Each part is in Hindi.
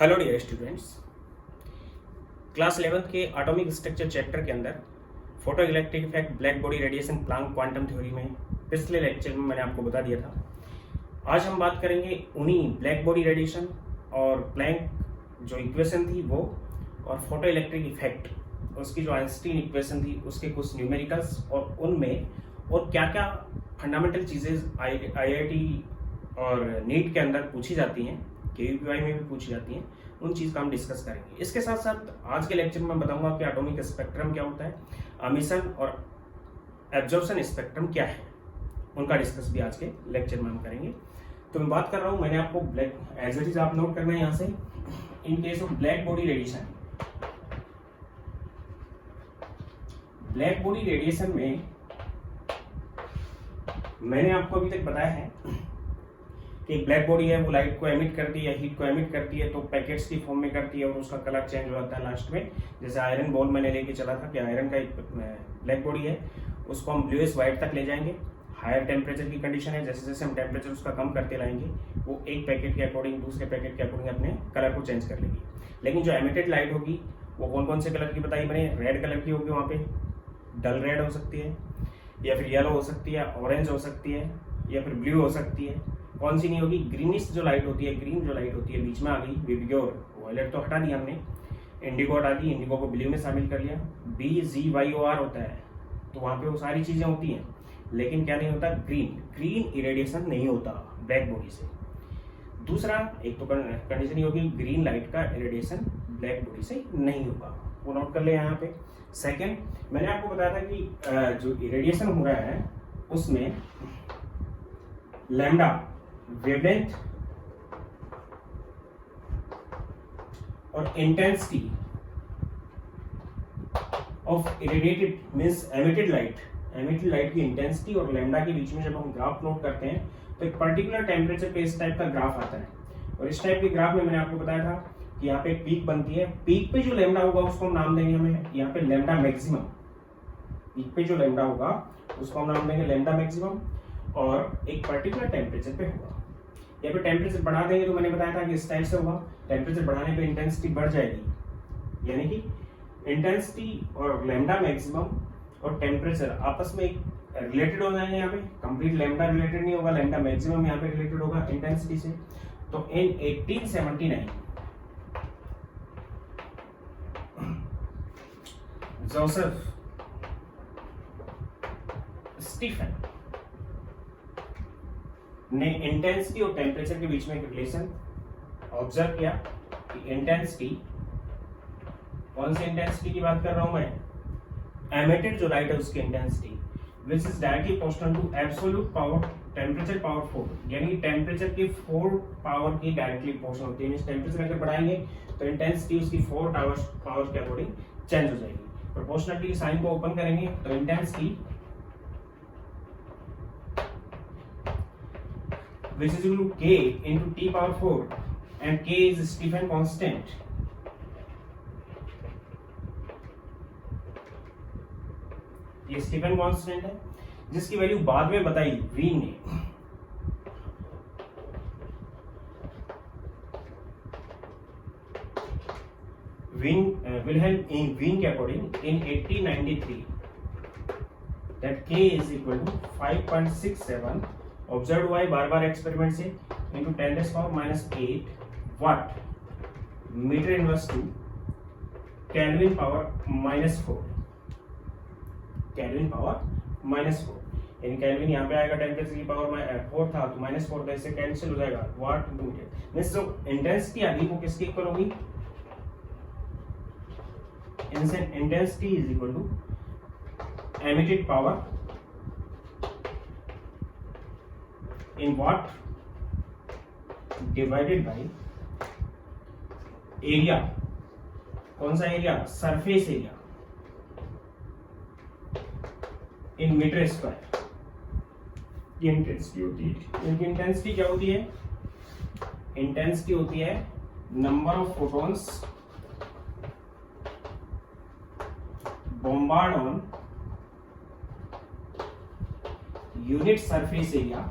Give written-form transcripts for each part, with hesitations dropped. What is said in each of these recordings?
हेलो डियर स्टूडेंट्स, क्लास 11 के एटॉमिक स्ट्रक्चर चैप्टर के अंदर photo electric effect, black body radiation, Planck quantum theory में पिछले लेक्चर में मैंने आपको बता दिया था। आज हम बात करेंगे उन्हीं ब्लैक बॉडी रेडिएशन और प्लैंक जो इक्वेशन थी वो, और फोटो इलेक्ट्रिक इफेक्ट उसकी जो आइंस्टीन इक्वेशन थी उसके कुछ न्यूमेरिकल्स, और उनमें और क्या क्या फंडामेंटल चीज़ें आईआईटी और नीट के अंदर पूछी जाती हैं, केयूपीआई में भी पूछी जाती हैं, उन चीज़ का हम डिस्कस करेंगे। इसके साथ साथ आज के लेक्चर में मैं बताऊंगा कि एटॉमिक स्पेक्ट्रम क्या होता है, एमिशन और एब्जॉर्प्शन स्पेक्ट्रम क्या है, उनका डिस्कस भी आज के लेक्चर में हम करेंगे। तो मैं बात कर रहा हूँ, मैंने आपको ब्लैक एज इट इज आप नोट करना है यहाँ से, इन case of black body radiation, black body radiation में मैंने आपको अभी तक बताया है कि ब्लैक बॉडी है वो लाइट को एमिट करती है, हीट को एमिट करती है, तो पैकेट्स की फॉर्म में करती है और उसका कलर चेंज हो जाता है लास्ट में। जैसे आयरन बॉल मैंने लेके चला था कि आयरन का एक ब्लैक बॉडी है, उसको हम ब्लूइश व्हाइट तक ले जाएंगे। हायर टेम्परेचर की कंडीशन है, जैसे जैसे हम टेम्परेचर उसका कम करते लाएंगे वो एक पैकेट के अकॉर्डिंग दूसरे पैकेट के अकॉर्डिंग अपने कलर को चेंज कर लेगी। लेकिन जो एमिटेड लाइट होगी वो कौन कौन से कलर की बताई मैंने, रेड कलर की होगी, वहाँ पे डल रेड हो सकती है, या फिर येलो हो सकती है, ऑरेंज हो सकती है, या फिर ब्लू हो सकती है। कौन सी नहीं होगी, ग्रीनिश जो लाइट होती है, ग्रीन जो लाइट होती है बीच में आ गई, विबग्योर, वायलेट तो हटा दिया हमने, इंडिगो हटा दी, इंडिगो को ब्लू में शामिल कर लिया, BGYOR होता है, तो वहाँ पे वो सारी चीज़ें होती हैं। लेकिन क्या नहीं होता, ग्रीन इरेडिएशन नहीं होता ब्लैक बॉडी से। दूसरा एक तो कंडीशन ही होगी, ग्रीन लाइट का इरेडिएशन ब्लैक बॉडी से नहीं होगा, वो नोट कर ले यहाँ पे। सेकेंड, मैंने आपको बताया था कि जो इरेडिएशन हो रहा है उसमें लैम्डा वेवलेंथ और intensity of irradiated means emitted light की इंटेंसिटी और लैम्डा के बीच में जब हम ग्राफ प्लॉट करते हैं तो एक पर्टिकुलर टेम्परेचर पे इस टाइप का ग्राफ आता है। और इस टाइप के ग्राफ में मैंने आपको बताया था कि यहाँ पे पीक बनती है, पीक पे जो लैम्डा होगा उसको हम नाम देंगे हमें यहाँ पे लैम्डा मैक्सिमम। पीक पे जो लैम्डा होगा उसको हम नाम देंगे लैम्डा मैक्सिमम, और एक पर्टिकुलर टेम्परेचर पे होगा। यहाँ पे टेम्परेचर बढ़ा देंगे तो मैंने बताया था कि इस टाइप से होगा, टेम्परेचर बढ़ाने पे इंटेंसिटी बढ़ जाएगी, यानी कि इंटेंसिटी और लैम्डा मैक्सिमम और टेम्परेचर आपस में रिलेटेड हो जाएंगे। यहाँ पे कंप्लीट लैम्डा रिलेटेड नहीं होगा, लैम्डा मैक्सिमम यहाँ पे रिलेटेड होगा इंटेंसिटी से। तो इन 1879 जोसेफ स्टीफन ने इंटेंसिटी और टेम्परेचर के बीच में एक रिलेशन ऑब्जर्व किया कि इंटेंसिटी, कौन सी इंटेंसिटी की बात कर रहा हूं मैं, एमिटेड जो लाइट है उसकी intensity which is directly proportional to absolute power temperature power 4, यानी टेम्परेचर की 4 पावर की डायरेक्टली प्रोपोर्शनल होती है। टेम्परेचर अगर बढ़ाएंगे तो इंटेंसिटी उसकी 4 पावर के अकॉर्डिंग चेंज हो जाएगी। प्रोपोर्शनलिटी की साइन को ओपन करेंगे तो intensity which is equal to K into T power 4 and K is Stephen constant. ये स्टीफन कांस्टेंट है जिसकी वैल्यू बाद में बताई वीन ने। विल्हेल्म वीन के according in 1893 that K is equal to 5.67 observe हुआ है बार बार एक्सपेरिमेंट से, into 10⁻⁸ watt metre inverse to kelvin power -4, kelvin power -4, यानी केल्विन यहाँ पे आएगा, टेम्परेचर की पावर 4 था तो -4 तो इससे कैंसिल हो जाएगा, वाट इंटू मीटर। मींस जो इंटेंसिटी आ गई वो किसके इक्वल होगी, intensity is equal to emitted power in watt divided by area. कौन सा area, surface area in metre square. ये इंटेंसिटी होती है। इनकी इंटेंसिटी क्या होती है, इंटेंसिटी होती है number of photons bombard on unit surface area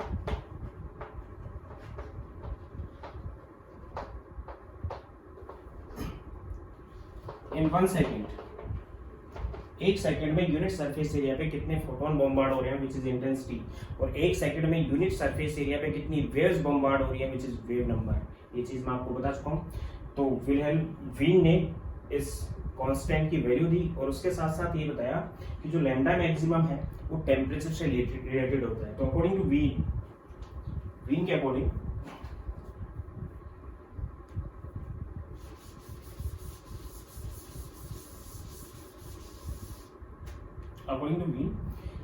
in 1 second, 1 second में यूनिट सरफेस एरिया पे कितने फोटोन बॉम्बार्ड हो रहे हैं, विच इज इंटेंसिटी, और 1 सेकेंड में यूनिट सरफेस एरिया पे कितनी वेव्स बॉम्बार्ड हो रही है, विच इज वेव नंबर। ये चीज मैं आपको बता चुका हूँ। तो विल्हेल्म वीन ने इस कांस्टेंट की वैल्यू दी और उसके साथ साथ ये बताया कि जो लैम्डा मैक्सिमम है वो टेम्परेचर से रिलेटेड होता है। तो अकॉर्डिंग टू वीन के according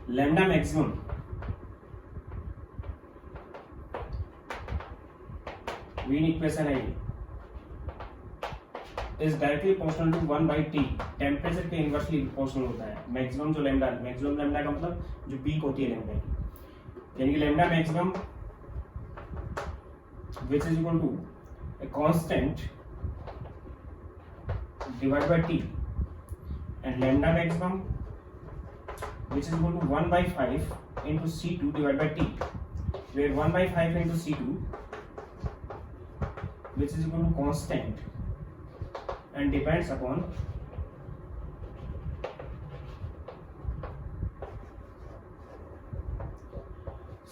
lambda maximum Wien equation है is directly proportional to 1/T, temperature के इनवर्सली प्रोपोर्शनल होता है। मैक्सिमम जो लैम्डा का मतलब जो पीक होती है लैम्डा की, यानी कि lambda maximum which is equal to a constant divide by T, and lambda maximum which is equal to 1/5 into C2 divided by T, where 1/5 into C2 which is equal to constant and depends upon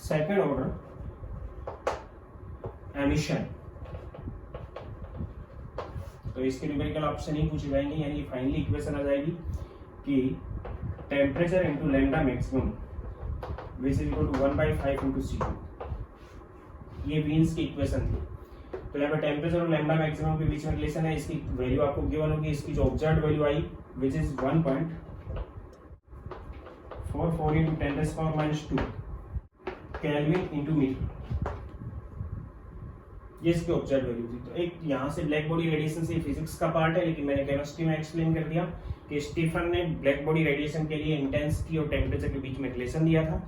second order emission। तो इसके न्यूमेरिकल ऑप्शन ही पूछे जाएंगे, यानी फाइनली इक्वेशन आ जाएगी कि temperature into lambda maximum which is equal to 1/5 into C2। ये वीन्स की इक्वेशन थी। तो यहाँ पे टेम्परेचर और लैम्डा मैक्सिमम के बीच में रिलेशन है, इसकी वैल्यू आपको गिवन होगी। इसकी जो ऑब्जर्व्ड वैल्यू आई which is 1.44 into 10⁻⁻² kelvin into metre, ये इसकी ऑब्जर्व्ड वैल्यू थी। तो एक यहाँ से ब्लैक बॉडी रेडिएशन से फिजिक्स का पार्ट है, लेकिन मैंने केमिस्ट्री में एक्सप्लेन कर दिया कि स्टीफन ने ब्लैक बॉडी रेडिएशन के लिए इंटेंसिटी और टेम्परेचर के बीच में रिलेशन दिया था,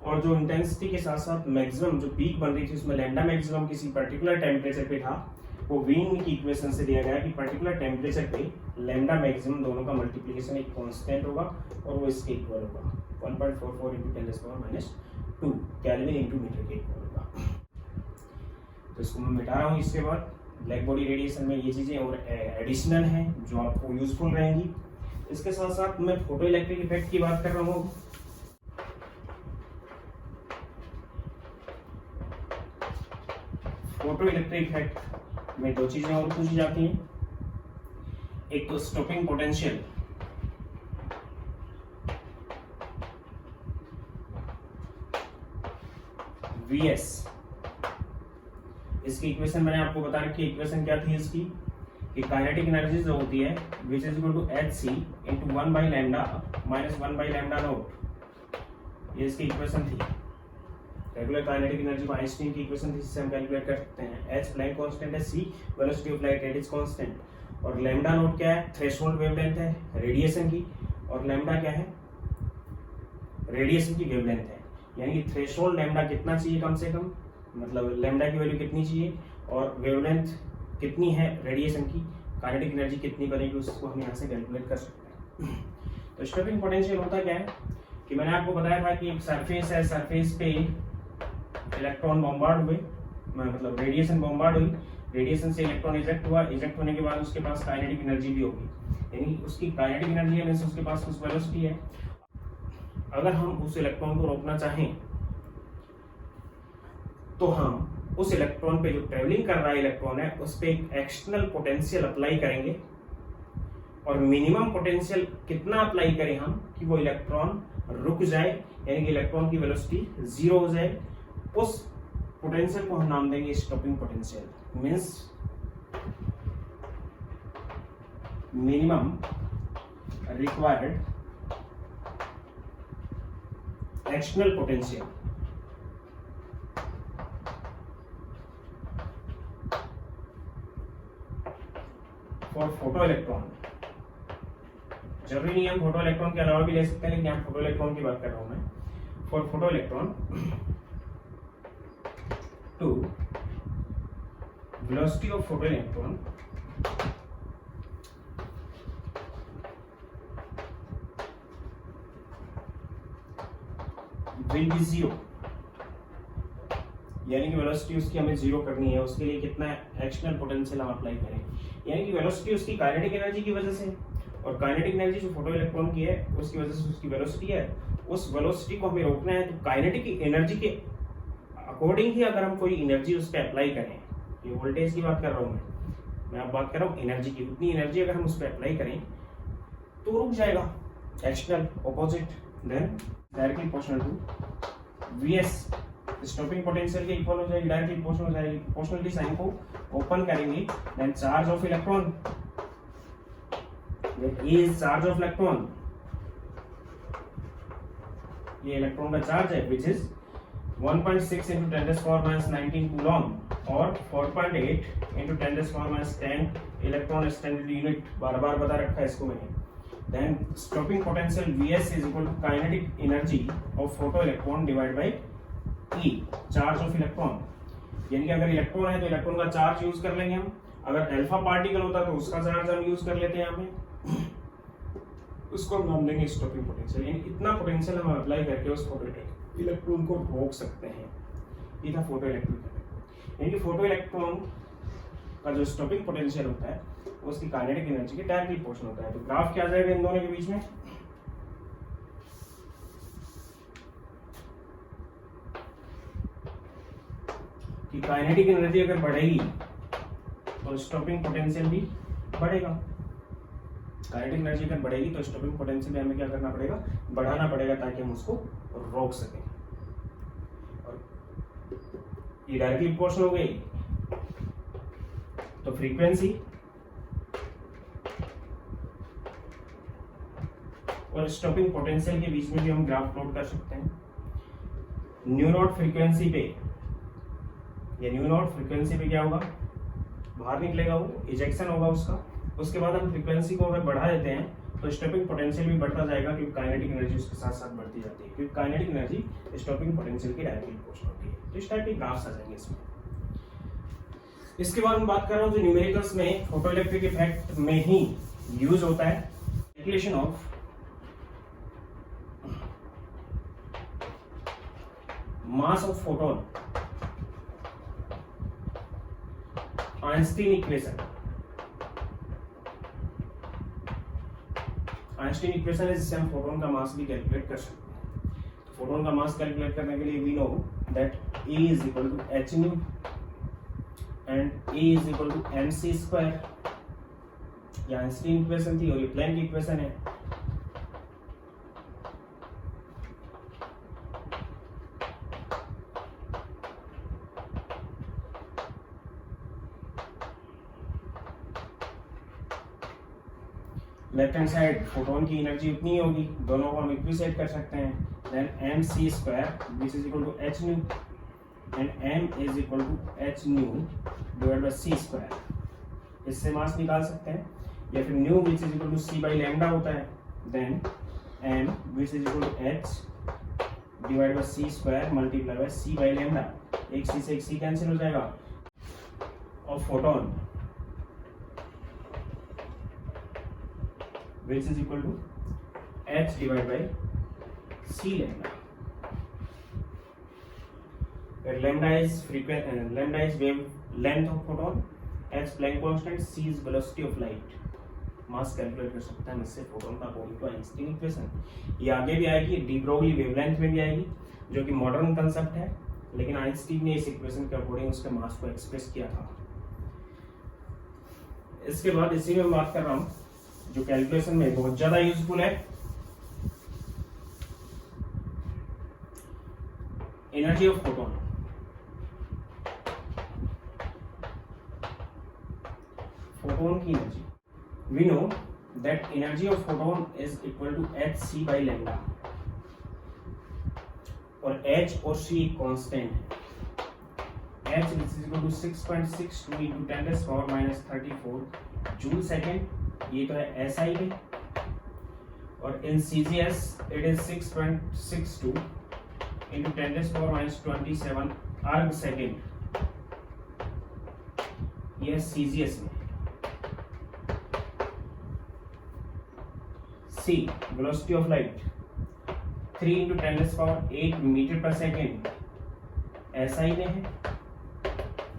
और जो इंटेंसिटी के साथ साथ मैक्सिमम जो पीक बन रही थी उसमें लैम्डा मैक्सिमम किसी पर्टिकुलर टेम्परेचर पे था, वो वीन की इक्वेशन से दिया गया कि पर्टिकुलर टेम्परेचर पे लैम्डा मैक्सिमम दोनों का मल्टीप्लिकेशन एक कांस्टेंट होगा और वो इसके इक्वल होगा 1.44 इंटू 10⁻² केल्विन इंटू मीटर के इक्वल होगा। तो इसको मैं मिटा रहा हूँ। इसके बाद ब्लैक बॉडी रेडिएशन में ये चीजें और एडिशनल हैं जो आपको यूजफुल रहेंगी। इसके साथ साथ मैं फोटो इलेक्ट्रिक इफेक्ट की बात कर रहा हूँ। फोटो इलेक्ट्रिक इफेक्ट में 2 चीजें और पूछी जाती हैं, एक तो स्टॉपिंग पोटेंशियल Vs, इसकी इक्वेशन मैंने आपको बता रखी है। इक्वेशन क्या थी इसकी कि काइनेटिक एनर्जी जो होती है which is equal to hc into 1/λ minus 1/λ0, ये इसकी इक्वेशन थी। रेगुलर काइनेटिक एनर्जी आइंस्टीन की इक्वेशन थी, जिससे हम कैलकुलेट कर सकते हैं। h प्लैंक कांस्टेंट है, c velocity of light is constant, और लैम्डा नोट क्या है, थ्रेशोल्ड वेवलेंथ है रेडिएशन की, और लैम्डा क्या है, रेडिएशन की वेवलेंथ है। यानी कि थ्रेशोल्ड लैम्डा कितना चाहिए कम से कम, मतलब लैम्डा की वैल्यू कितनी चाहिए और वेवलेंथ कितनी है रेडिएशन की, काइनेटिक एनर्जी कितनी बनेगी, उसको हम यहाँ से कैलकुलेट कर सकते हैं। तो स्टॉपिंग पोटेंशियल होता क्या है कि मैंने आपको बताया था कि एक सरफेस है, सरफेस पे इलेक्ट्रॉन बॉम्बार्ड हुए, मतलब रेडिएशन बॉम्बार्ड हुई, रेडिएशन से इलेक्ट्रॉन इजेक्ट हुआ, इजेक्ट होने के बाद उसके पास काइनेटिक एनर्जी भी होगी, यानी उसकी काइनेटिक एनर्जी है, उसके पास कुछ वेलोसिटी है। अगर हम उस इलेक्ट्रॉन को रोकना चाहें तो हम उस इलेक्ट्रॉन पे जो ट्रेवलिंग कर रहा है इलेक्ट्रॉन है उस पे एक एक्सटर्नल पोटेंशियल अप्लाई करेंगे, और मिनिमम पोटेंशियल कितना अप्लाई करें हम कि वो इलेक्ट्रॉन रुक जाए, यानी कि इलेक्ट्रॉन की वेलोसिटी 0 हो जाए। उस पोटेंशियल को हम नाम देंगे stopping potential, means minimum required external potential. For photo electron, जरूरी नहीं हम फोटो इलेक्ट्रॉन के अलावा भी ले सकते हैं, लेकिन यहाँ फोटो इलेक्ट्रॉन की बात कर रहा हूं मैं। For photo electron to velocity of photo electron will be 0, यानी कि वेलोसिटी उसकी हमें 0 करनी है। उसके लिए कितना एक्सटर्नल पोटेंशियल हम अप्लाई करें, यानी कि वेलोसिटी उसकी काइनेटिक एनर्जी की वजह से और काइनेटिक एनर्जी जो फोटो इलेक्ट्रॉन की है उसकी वजह से उसकी वेलोसिटी है, उस वेलोसिटी को हमें रोकना है। तो काइनेटिक एनर्जी के अकॉर्डिंग ही अगर हम कोई एनर्जी उस पर अप्लाई करें, ये वोल्टेज की बात कर रहा हूँ मैं अब बात कर रहा हूँ एनर्जी की, उतनी एनर्जी अगर हम उस पर अप्लाई करें तो रुक जाएगा, एक्शनल opposite. Then directly proportional to VS, stopping potential के इक्वल हो जाएगी, डायरेक्टली प्रोपोर्शनल हो जाएगी। प्रोपोर्शनलिटी साइन को ओपन करेंगे, then charge of electron, is charge of electron, ये इलेक्ट्रॉन का चार्ज है विच इज 1.6 into 10⁻19 कूलॉम और 4.8 into 10⁻10 इलेक्ट्रॉन स्टैंडर्ड यूनिट, बार बार बता रखा है इसको मैंने। Then stopping potential Vs is equal to kinetic energy of photo electron divide by E, charge of electron. यानी कि अगर इलेक्ट्रॉन है तो इलेक्ट्रॉन का चार्ज यूज कर लेंगे हम, अगर अल्फा पार्टिकल होता तो उसका चार्ज हम यूज कर लेते हैं यहाँ पे, उसको हम नाम देंगे स्टॉपिंग पोटेंशियल। यानी इतना पोटेंशियल हम अप्लाई करके उस फोटो इलेक्ट्रॉन को रोक सकते हैं। ये था फोटो इलेक्ट्रॉन। यानी कि फोटो इलेक्ट्रॉन का जो स्टॉपिंग पोटेंशियल होता है उसकी काइनेटिक एनर्जी के डायरेक्टली प्रोपोर्शनल होता है। तो ग्राफ क्या आ जाएगा इन दोनों के बीच में, कि काइनेटिक एनर्जी अगर बढ़ेगी तो स्टॉपिंग पोटेंशियल भी बढ़ेगा। काइनेटिक एनर्जी अगर बढ़ेगी तो स्टॉपिंग पोटेंशियल में हमें क्या करना पड़ेगा, बढ़ाना पड़ेगा ताकि हम उसको रोक सकें। और ये डायरेक्टली प्रोपोर्शनल हो गई तो फ्रीक्वेंसी और स्टॉपिंग पोटेंशियल के बीच में भी हम ग्राफ प्लॉट कर सकते हैं। न्यू नॉट फ्रीक्वेंसी पे, ये न्यू नॉट फ्रीक्वेंसी पे क्या होगा, बाहर निकलेगा, वो इजेक्शन होगा उसका। उसके बाद हम फ्रीक्वेंसी को अगर बढ़ा देते हैं तो स्टॉपिंग पोटेंशियल भी बढ़ता जाएगा, क्योंकि काइनेटिक एनर्जी उसके साथ साथ बढ़ती जाती है, क्योंकि काइनेटिक एनर्जी स्टॉपिंग पोटेंशियल की डायरेक्टली प्रोपोर्शनल होती है। तो इस टाइप के ग्राफ्स आ जाएंगे इसमें। इसके बाद मैं बात कर रहा हूँ जो न्यूमेरिकल्स में फोटोइलेक्ट्रिक इफेक्ट में ही यूज होता है, calculation of mass of photon, Einstein equation. Einstein equation है जिससे हम फोटोन का मास भी कैलकुलेट कर सकते हैं। तो फोटोन का मास कैलकुलेट करने के लिए we know that E is equal to H nu and E is equal to mc square. ये आइंस्टीन इक्वेशन थी और ये प्लैंक की इक्वेशन है। लेफ्ट हैंड साइड फोटोन की एनर्जी उतनी ही होगी, दोनों को हम इक्विसेट कर सकते हैं। Then mc square which is equal to h nu and m is equal to h nu divide by c square. इससे मास निकाल सकते हैं, या फिर nu which is equal to c by lambda होता है। Then m which is equal to h divide by c square multiply by c by lambda. एक c से एक c कैंसिल हो जाएगा। और photon which is equal to h divided by c lambda, where lambda is lambda is wave length of photon, h Planck constant, c is velocity of light। Mass calculate कर सकते हैं इससे फोटोन का अकॉर्डिंग टू आइंस्टीन इक्वेशन। ये आगे भी आएगी, डी ब्रोगली वेवलेंथ में भी आएगी, जो कि मॉडर्न कंसेप्ट है, लेकिन आइंस्टीन ने इस इक्वेशन के अकॉर्डिंग उसके मास को एक्सप्रेस किया था। इसके बाद इसी में बात कर रहा हूँ जो कैलकुलेशन में बहुत ज्यादा यूजफुल है, एनर्जी ऑफ फोटोन। फोटोन की energy, we know that energy of photon is equal to hc by lambda, और h और c कांस्टेंट है। h is equal to 6.62 into 10⁻−34 joule second, ये तो है SI में, और in CGS it is 6.62 into 10⁻27 erg second, ये CGS में। C velocity of light 3 into 10⁸ metre पर सेकेंड SI में है,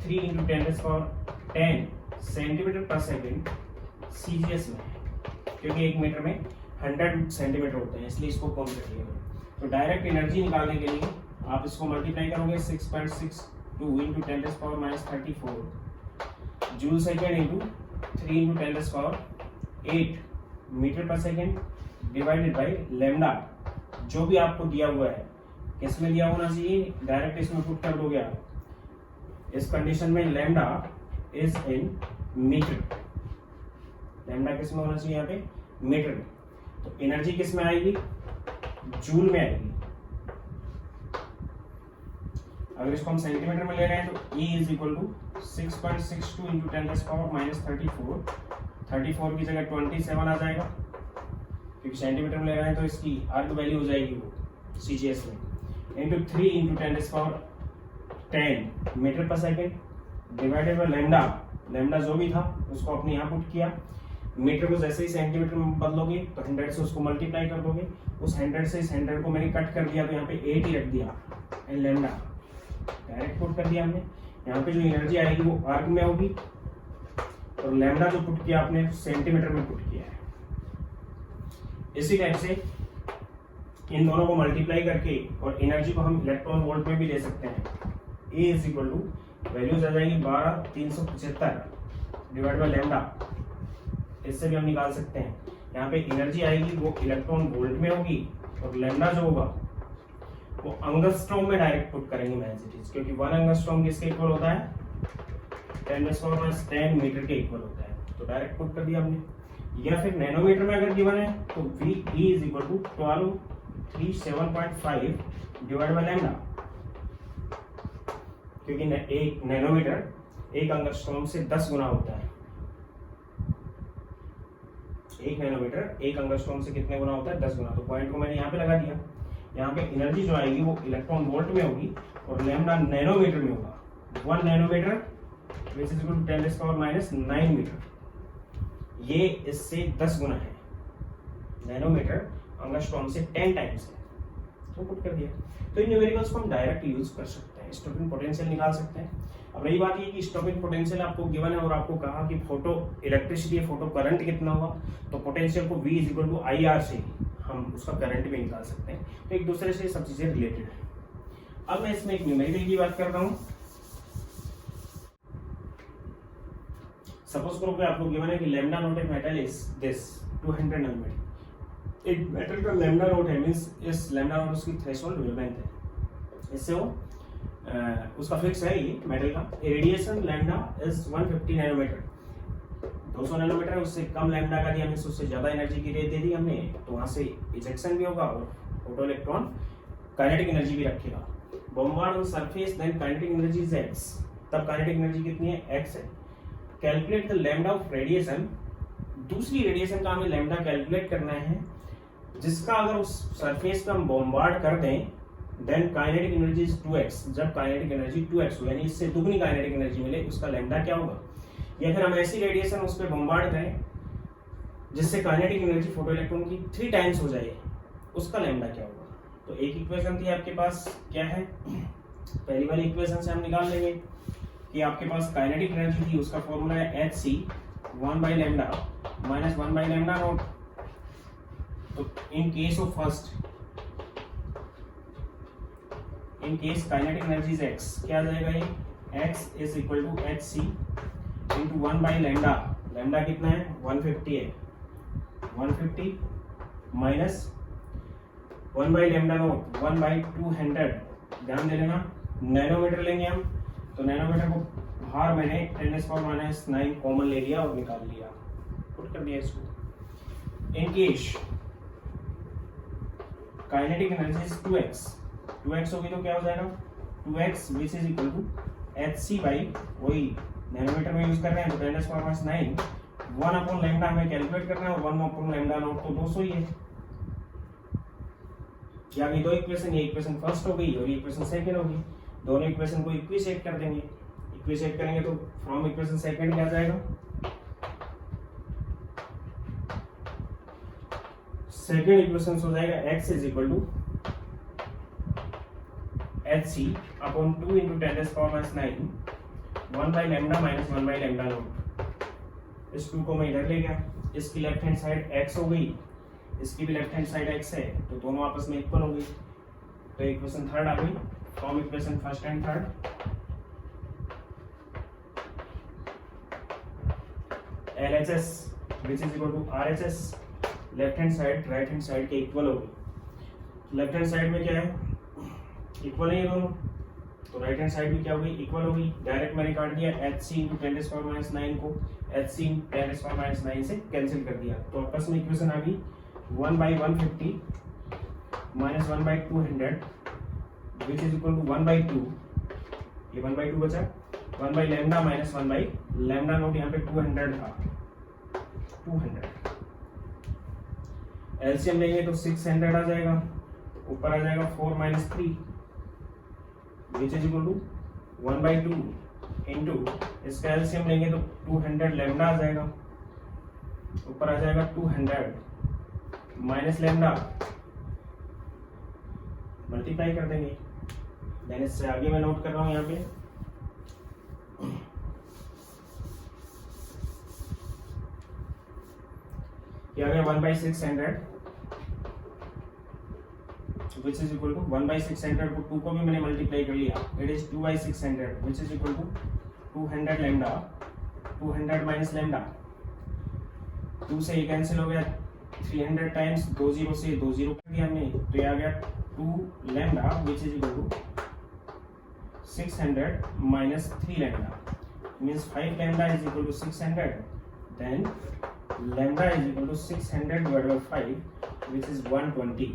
3 into 10⁻10 सेंटीमीटर पर सेकेंड CGS में है। क्योंकि 1 मीटर में 100 सेंटीमीटर होते हैं, इसलिए इसको कम करिएगा। तो डायरेक्ट एनर्जी निकालने के लिए आप इसको मल्टीप्लाई करोगे 6.62 into 10⁻34 joule second into 3 into 10⁸ metre पर सेकेंड डिवाइडेड बाई लैम्डा, जो भी आपको दिया हुआ है। किस में दिया होना चाहिए, डायरेक्ट इसमें पुट कर दोगे आप। इस कंडीशन में lambda is in metre, lambda किस में होना चाहिए यहाँ पे, मीटर में। तो एनर्जी किस में आएगी, जूल में आएगी। अगर इसको हम सेंटीमीटर में ले रहे हैं तो E is equal to 6.62 into 10⁻34 34 की जगह 27 आ जाएगा, क्योंकि सेंटीमीटर में ले रहे हैं तो इसकी अर्ग वैल्यू हो जाएगी वो CGS में, इंटू 3 इंटू 10⁻10 मीटर पर second divided by lambda, lambda जो भी था उसको अपने यहाँ पुट किया। मीटर को जैसे ही सेंटीमीटर में बदलोगे तो 100 से उसको मल्टीप्लाई कर दोगे। उस 100 से इस 100 को मैंने कट कर दिया तो यहाँ पे 8 ही रख दिया, एंड लैम्डा डायरेक्ट पुट कर दिया हमने। यहाँ पे जो एनर्जी आएगी वो अर्ग में होगी, और लैम्डा जो पुट किया आपने सेंटीमीटर में पुट किया है। इसी टाइप से इन दोनों को मल्टीप्लाई करके और एनर्जी को हम इलेक्ट्रॉन वोल्ट में भी ले सकते हैं। ए इज इक्वल टू वैल्यूज आ जाएगी 12375 डिवाइड बाई लैम्डा, इससे भी हम निकाल सकते हैं। यहाँ पे एनर्जी आएगी वो इलेक्ट्रॉन वोल्ट में होगी, और लैम्डा जो होगा वो एंगस्ट्रॉम में डायरेक्ट पुट करेंगे मैग्नेटिक, क्योंकि 1 एंगस्ट्रॉम किसके इक्वल होता है, 10⁻10 मीटर के इक्वल होता है। तो डायरेक्ट पुट कर दिया हमने। या फिर नैनोमीटर में अगर गिवन है तो V is equal to 12375 divide by lambda, क्योंकि एक नैनोमीटर 1 एंगस्ट्रॉम से 10 गुना होता है। 1 नैनोमीटर 1 एंगस्ट्रॉम से कितने गुना होता है, 10 गुना। तो पॉइंट को मैंने यहाँ पे लगा दिया। यहाँ पे एनर्जी जो आएगी वो इलेक्ट्रॉन वोल्ट में होगी, और लैम्डा नैनोमीटर में होगा। 1 nanometre which is equal to 10⁻9 metre, ये इससे 10 गुना है। नैनोमीटर एंगस्ट्रॉम से 10 टाइम्स है, तो पुट कर दिया। तो इन न्यूमेरिकल्स को हम डायरेक्ट यूज कर सकते हैं, स्टॉपिंग पोटेंशियल निकाल सकते हैं। अब रही बात ये कि स्टॉपिंग पोटेंशियल आपको गिवन है और आपको कहा कि फोटो इलेक्ट्रिसिटी फोटो करंट कितना होगा, तो पोटेंशियल को V is equal to IR से हम उसका करंट भी निकाल सकते हैं। तो एक दूसरे से सब चीजें रिलेटेड है। अब मैं इसमें एक न्यूमेरिकल की बात करता हूँ। सपोज करो कि आपको गिवन है कि lambda naught of metal is this 200 nanometre. एक मेटल का लैम्डा नोट है, मींस इस लैम्डा नोट उसकी थ्रेशोल्ड वेवलेंथ है, इससे वो उसका फिक्स है ये मेटल का। Radiation lambda is 150 nanometre, 200 nanometre है, उससे कम लैम्डा का दिया, मींस उससे ज्यादा एनर्जी की रेट दे दी हमने, तो वहां से इजेक्शन भी होगा और फोटो इलेक्ट्रॉन काइनेटिक एनर्जी भी रखेगा। Bombard on surface then kinetic energy is x, तब काइनेटिक एनर्जी कितनी है, x है। Calculate the lambda of radiation, दूसरी रेडिएशन का हमें लैम्डा कैलकुलेट करना है, जिसका अगर उस सरफेस पे हम बॉम्बार्ड कर दें then kinetic energy is 2x, जब काइनेटिक एनर्जी 2x हो यानी इससे दुगनी काइनेटिक एनर्जी मिले, उसका लैम्डा क्या होगा। या फिर हम ऐसी रेडिएशन उस पर बॉम्बार्ड करें जिससे काइनेटिक एनर्जी फोटो इलेक्ट्रॉन की 3 टाइम्स हो जाए, उसका लैम्डा क्या होगा। तो एक इक्वेशन थी आपके पास, क्या है, पहली वाली इक्वेशन से हम निकाल लेंगे कि आपके पास काइनेटिक एनर्जी थी, उसका फॉर्मूला है Hc 1 by lambda minus 1 by lambda naught. तो in case of first, in case kinetic energy is x, क्या आ जाएगा ये, x is equal to Hc into 1 by lambda, lambda कितना है 150 है, 150 minus 1 by lambda naught 1 by 200, ध्यान दे लेना नैनोमीटर लेंगे हम, तो नैनोमीटर को बाहर मैंने 10⁻⁹ कॉमन ले लिया और निकाल लिया, पुट कर दिया इसको। In case kinetic energy is 2x होगी तो क्या हो जाएगा 2x which is equal to Hc by, वही नैनोमीटर में यूज कर रहे हैं तो 10⁻⁹ 1 अपॉन लैम्डा हमें कैलकुलेट करना है, और 1 अपॉन लैम्डा नॉट तो 200 ही है। या दो इक्वेशन, ये इक्वेशन फर्स्ट हो गई और ये इक्वेशन सेकंड होगी, दोनों इक्वेशन को इक्विसेट कर देंगे। इक्विसेट करेंगे तो फ्रॉम इक्वेशन सेकंड क्या जाएगा, सेकंड इक्वेशन हो जाएगा x is equal to Hc upon 2 into 10⁻⁹ 1 by lambda minus 1 by lambda naught. इस 2 को मैं इधर ले गया, इसकी लेफ्ट हैंड साइड x हो गई, इसकी भी लेफ्ट हैंड साइड x है, तो दोनों आपस में इक्वल हो गई। तो इक्वेशन थर्ड आ गई from equation first and third. LHS which is equal to RHS, left hand side right hand side के इक्वल हो गई। लेफ्ट हैंड साइड में क्या है, इक्वल है ये दोनों, तो राइट हैंड साइड भी क्या हो गई, इक्वल हो गई। डायरेक्ट मैंने काट दिया HC × 10⁻⁹ को HC × 10⁻⁹ से कैंसिल कर दिया, तो आपस में इक्वेशन आ गई 1/150 - 1/200 which is equal to 1/2, ये 1/2 बचा, 1/λ - 1/λ नोट, यहाँ पे 200 था, 200 एलसीएम लेंगे तो 600 आ जाएगा, ऊपर आ जाएगा 4 - 3 which is equal to 1/2 into इसका एलसीएम लेंगे तो 200 लैम्डा आ जाएगा, ऊपर आ जाएगा 200 माइनस लैम्डा, मल्टीप्लाई कर देंगे। देन इससे आगे मैं नोट कर रहा हूं यहाँ पे क्या गया 1/600 which is equal to 1/600 को 2 को भी मैंने मल्टीप्लाई कर लिया, it is 2/600 which is equal to 200 lambda, 200 minus lambda, 2 से ये कैंसिल हो गया, 300 टाइम्स 2 0 से 2 0 कर दिया हमने, तो ये आ गया 2 lambda which is equal to 600 minus 3 lambda means 5 lambda is equal to 600, then lambda is equal to 600 divided by 5 which is 120,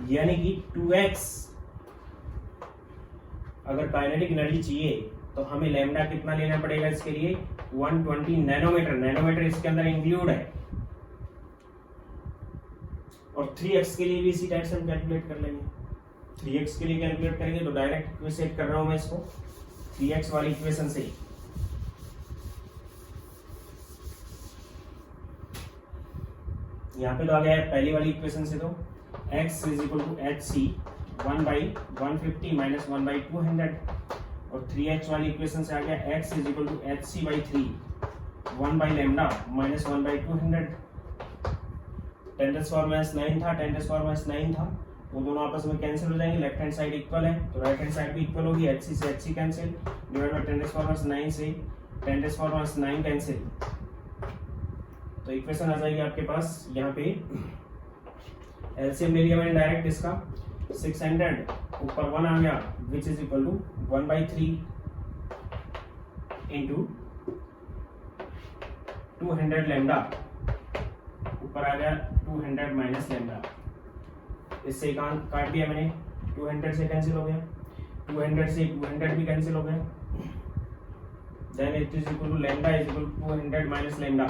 यानी कि 2x अगर काइनेटिक एनर्जी चाहिए तो हमें लैम्डा कितना लेना पड़ेगा इसके लिए 120 नैनोमीटर, नैनोमीटर इसके अंदर इंक्लूड है, और 3x के लिए भी इसी टाइप से हम कैलकुलेट कर लेंगे। 3x के लिए कैलकुलेट करेंगे तो डायरेक्ट इक्वेशन कर रहा हूं मैं इसको 3x वाली इक्वेशन से, यहाँ पे तो आ गया है पहली वाली इक्वेशन से, तो x is equal to HC 1/150 minus 1/200, और 3x वाली इक्वेशन से आ गया x is equal to HC/3 1/λ minus 1/200, 10⁻⁹ था, 10⁻⁹ था, वो दोनों आपस में कैंसिल हो जाएंगे, लेफ्ट हैंड साइड इक्वल है तो राइट हैंड साइड भी इक्वल होगी, HC से HC कैंसिल, डिवाइड बाय 10⁻⁹ से 10⁻⁹ कैंसिल, तो इक्वेशन आ जाएगी आपके पास यहाँ पे एलसीएम ले लिया मैंने डायरेक्ट इसका 600 ऊपर 1 आ गया which is equal to 1/3 into 200 lambda, ऊपर आ गया 200 माइनस लैम्डा, इससे काट दिया मैंने, 200 से कैंसिल हो गया, 200 से 200 भी कैंसिल हो गया, then it is equal to lambda is equal to 200 minus lambda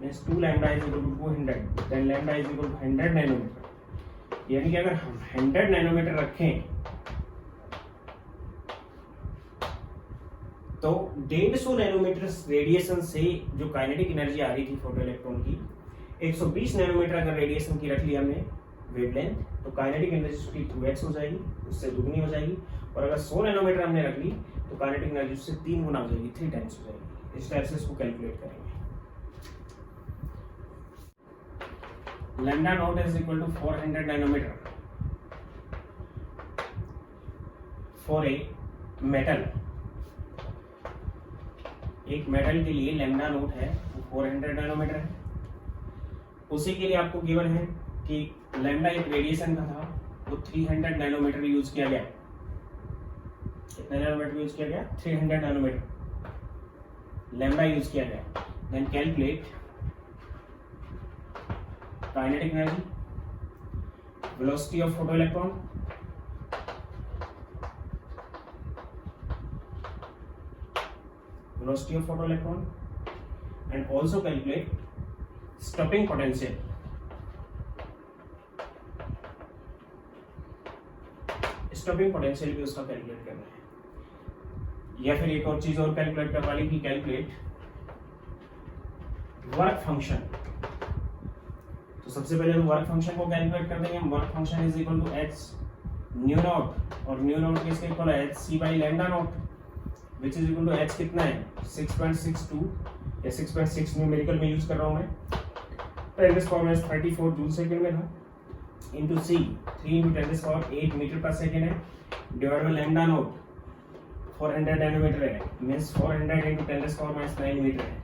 means 2 lambda is equal to 200, then lambda is equal to 100 nanometre, यानी कि अगर हम 100 नैनोमीटर रखें तो 150 नैनोमीटर रेडिएशन से जो काइनेटिक एनर्जी आ रही थी फोटो इलेक्ट्रॉन की, 120 नैनोमीटर अगर रेडिएशन की रख लिया हमने वेवलेंथ, तो काइनेटिक एनर्जी उसकी 2x हो जाएगी, उससे दुगनी हो जाएगी, और अगर 100 नैनोमीटर हमने रख ली तो काइनेटिक एनर्जी उससे 3 गुना हो जाएगी, 3 टाइम्स हो जाएगी। इस टाइप से इसको कैलकुलेट करेंगे। Lambda naught is equal to 400 nanometre for a metal, एक मेटल के लिए लैम्डा नोट है वो 400 नैनोमीटर है, उसी के लिए आपको गिवन है कि लैम्डा एक रेडिएशन का था वो 300 नैनोमीटर यूज किया गया, कितना नैनोमीटर यूज किया गया 300 नैनोमीटर लैम्डा यूज किया गया। Then calculate kinetic energy, velocity of photo electron, velocity of photoelectron, and also calculate stopping potential, stopping potential भी उसका कैलकुलेट करना है, या फिर एक और चीज और कैलकुलेट करवा ली कि कैलकुलेट वर्क फंक्शन। तो सबसे पहले हम वर्क फंक्शन को कैलकुलेट कर देंगे, work function is equal to h nu naught, और न्यू नॉट किसके इक्वल है HC/λ naught, which is equal to h कितना है 6.62 या 6.6 न्यूमेरिकल में यूज कर रहा हूँ मैं, 10⁻34 जूल सेकेंड में था, इंटू c 3 × 10⁸ मीटर पर सेकेंड है, divide by lambda naught 400 nanometre है, मीन्स 400 × 10⁻9 मीटर है।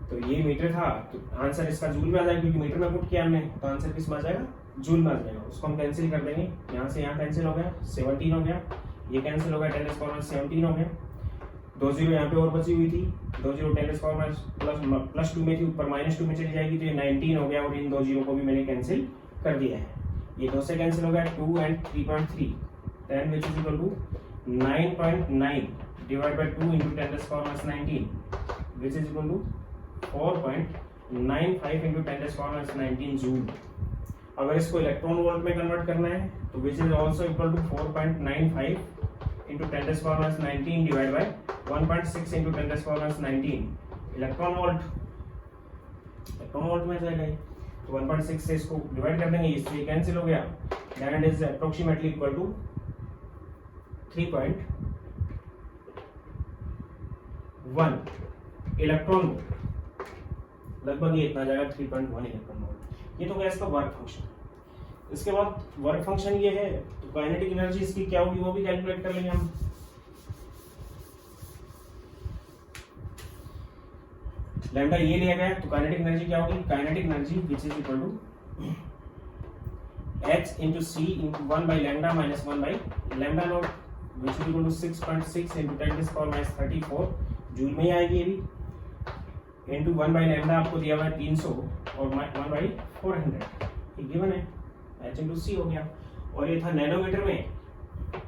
तो ये मीटर था, तो आंसर इसका जूल में आ जाएगा, क्योंकि मीटर में पुट किया हमने, तो आंसर किस में आ जाएगा, जूल में आ जाएगा। उसको हम कैंसिल कर देंगे, यहाँ से यहाँ कैंसिल हो गया, 17 हो गया, ये कैंसिल हो गया, 10⁻17 हो गया, 2 जीरो यहाँ पे और बची हुई थी, 2 जीरो 10⁻+2 में थी, ऊपर -2 में चली जाएगी, तो ये 19 हो गया, और इन 2 जीरो को भी मैंने कैंसिल कर दिया है। ये 2 से कैंसिल हो गया, 2 and 3.3, then which is equal to 9.9 divided by 2 into 10⁻19, which is equal to 4.95 into 10⁻19 joule. अगर इसको इलेक्ट्रॉन वोल्ट में कन्वर्ट करना है तो which is also equal to 4.95 into 10⁻19 divide by 1.6 into 10⁻19 electron volt में जाएगा। तो 1.6 से इसको डिवाइड कर देंगे, इसलिए कैंसिल हो गया, that is approximately equal to 3.1 electron volt, लगभग ये इतना जाएगा 3.1 इलेक्ट्रॉन वोल्ट। ये तो गया इसका वर्क फंक्शन। इसके बाद वर्क फंक्शन ये है, तो काइनेटिक एनर्जी इसकी क्या होगी वो भी कैलकुलेट कर लेंगे हम। लैम्डा ये लिया गया, तो काइनेटिक एनर्जी क्या होगी, kinetic energy which is equal to h into c into 1 by lambda minus 1 by lambda naught, which is equal to 6.6 into 10⁻34 joule में ही आएगी ये भी, into 1 by lambda आपको दिया हुआ है 300 और 1 by 400 ये गिवन है, h into c हो गया, और ये था नैनोमीटर में, तो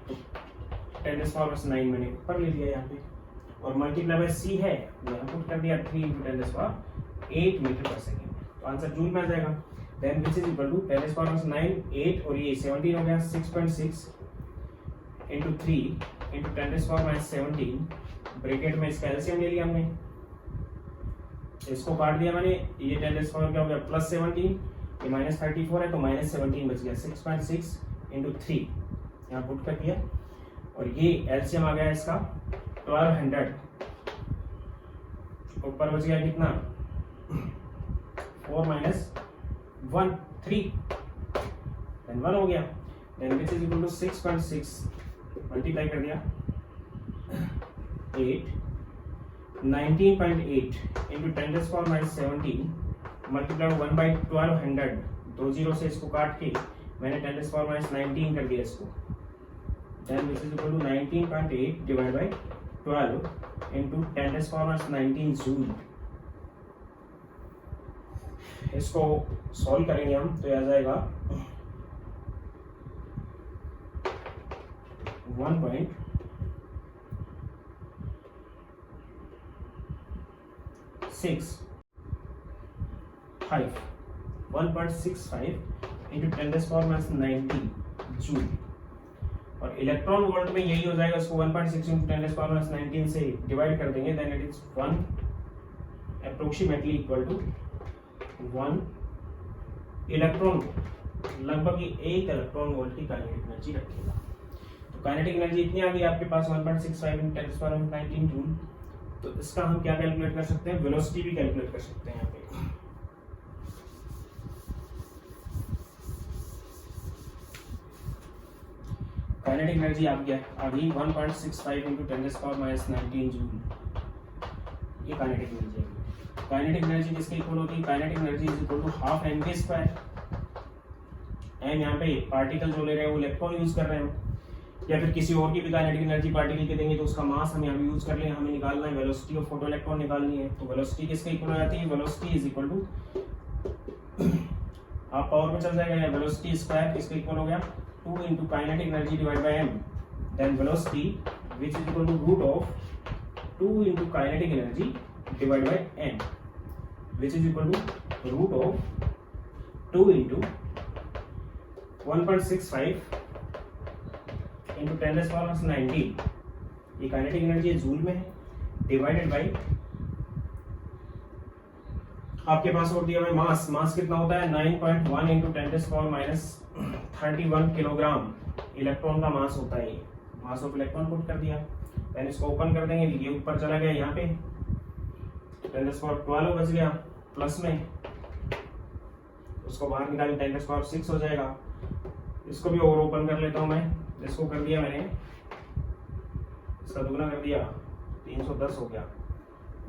10⁻9 मैंने ऊपर ले लिया यहाँ पे, और मल्टीप्लाई बाय c है यहाँ पुट कर दिया 3 into 10⁸ मीटर पर सेकेंड, तो आंसर जूल में आ जाएगा। Then which is equal to 10⁻9 8 और ये 17 हो गया, 6.6 into 3 into 10⁻17 ब्रैकेट में इसका एलसीएम ले लिया हमने, इसको काट दिया मैंने, ये 10⁻ क्या हो गया +17, ये -34 है तो -17 बच गया, 6.6 into 3 यहाँ पुट कर दिया, और ये एलसीएम आ गया इसका 1200, ऊपर बच गया कितना 4 - 1 3 देन 1 हो गया, then which is equal to 6.6 multiply कर दिया 8 19.8 into 10⁻17 मल्टीप्लाई 1 by 1200, 2 जीरो से इसको काट के मैंने 10⁻19 कर दिया इसको, then which is equal to 19.8 divide by 12 into 10⁻19 joule. इसको सॉल्व करेंगे हम, तो आ जाएगा 1.65 into 10⁻19 जूल, और इलेक्ट्रॉन वोल्ट में यही हो जाएगा, इसको 1.6 into 10⁻19 से डिवाइड कर देंगे, then it is 1 approximately equal to 1 electron volt, लगभग ये 1 इलेक्ट्रॉन वोल्ट की काइनेटिक एनर्जी रखेगा। तो काइनेटिक एनर्जी इतनी आ गई आपके पास 1.65 into 10⁻19 जूल। तो इसका हम क्या कैलकुलेट कर सकते हैं, वेलोसिटी भी कैलकुलेट कर सकते हैं यहाँ पे। काइनेटिक एनर्जी आ गई 1.65 into 10⁻19 जूल, ये काइनेटिक एनर्जी है। काइनेटिक एनर्जी किसके इक्वल होती है, kinetic energy is equal to half mv²। M यहाँ पे पार्टिकल जो ले रहे हैं वो इलेक्ट्रॉन यूज कर रहे हैं, या फिर किसी और की भी काइनेटिक एनर्जी पार्टिकल के देंगे तो उसका मास हम यहाँ पे यूज कर लें, हमें निकालना है वेलोसिटी ऑफ फोटो इलेक्ट्रॉन निकालनी है। तो वेलोसिटी किसके इक्वल हो जाती है, वेलोसिटी इज इक्वल टू आप पावर में चल जाएगा, या वेलोसिटी स्क्वायर किसके इक्वल हो गया 2 into kinetic energy divide by m, then velocity which is equal to root of 2 into kinetic energy divide by m, which is equal to root of 2 into 1.65 into 10⁻19, ये काइनेटिक एनर्जी जूल में है, डिवाइडेड बाय आपके पास और दिया हुआ मास, मास कितना होता है 9.1 into 10⁻31 किलोग्राम इलेक्ट्रॉन का मास होता है, मास ऑफ इलेक्ट्रॉन पुट कर दिया। देन इसको ओपन कर देंगे, ये ऊपर चला गया यहाँ पे, 10⁻12 बच गया प्लस में, उसको बाहर निकालें 10⁻6 हो जाएगा। इसको भी और ओपन कर लेता हूँ मैं, इसको कर दिया मैंने, इसका दुगना कर दिया 310 हो गया,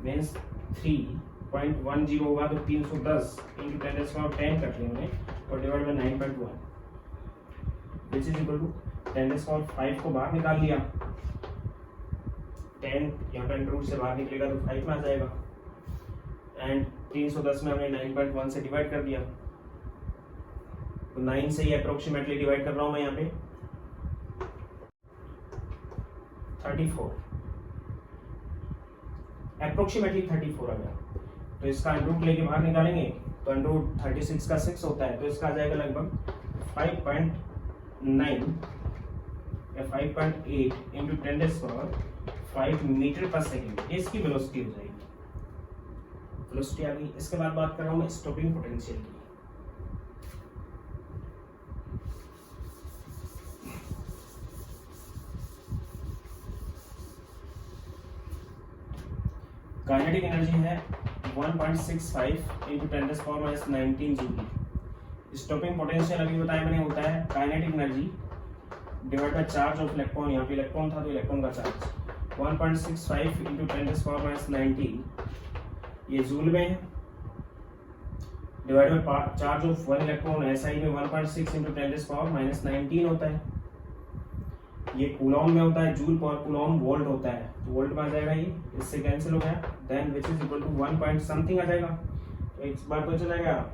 मीन्स 3.10 होगा तो 310 इंटू 10⁻10 कर लिया मैंने और divide by 9.1 which is equal to 10⁻5 को बाहर निकाल लिया, 10 यहाँ पे अंडर रूट से बाहर निकलेगा तो 5 में आ जाएगा, एंड 310 में हमने 9.1 से डिवाइड कर दिया, तो 9 से ही अप्रोक्सीमेटली डिवाइड कर रहा हूँ मैं यहाँ पे 34, अप्रोक्सीमेटली 34 आ गया। तो इसका अंडर रूट लेके बाहर निकालेंगे तो अंडर रूट 36 का 6 होता है, तो इसका आ जाएगा लगभग 5.9 या 5.8 इंटू 10⁻5 मीटर पर सेकेंड, इसकी वेलोसिटी हो जाएगी। वेलोसिटी आ गई। इसके बाद बात कर रहा हूँ मैं स्टॉपिंग पोटेंशियल की। काइनेटिक एनर्जी है 1.65 इंटू 10⁻19 जूल। स्टॉपिंग पोटेंशियल अभी बताया मैंने होता है kinetic energy divide by charge of electron, यहाँ पे इलेक्ट्रॉन था तो इलेक्ट्रॉन का चार्ज 1.65 इंटू 10⁻19 ये जूल में है, divide by charge of 1 electron SI में 1.6 इंटू 10⁻19 होता है, ये कूलॉम में होता है, जूल पर कूलॉम वोल्ट होता है, तो वोल्ट में आ जाएगा ये, इससे कैंसिल हो गया, then which is equal to 1 point something आ जाएगा, तो इस बार तो चला गया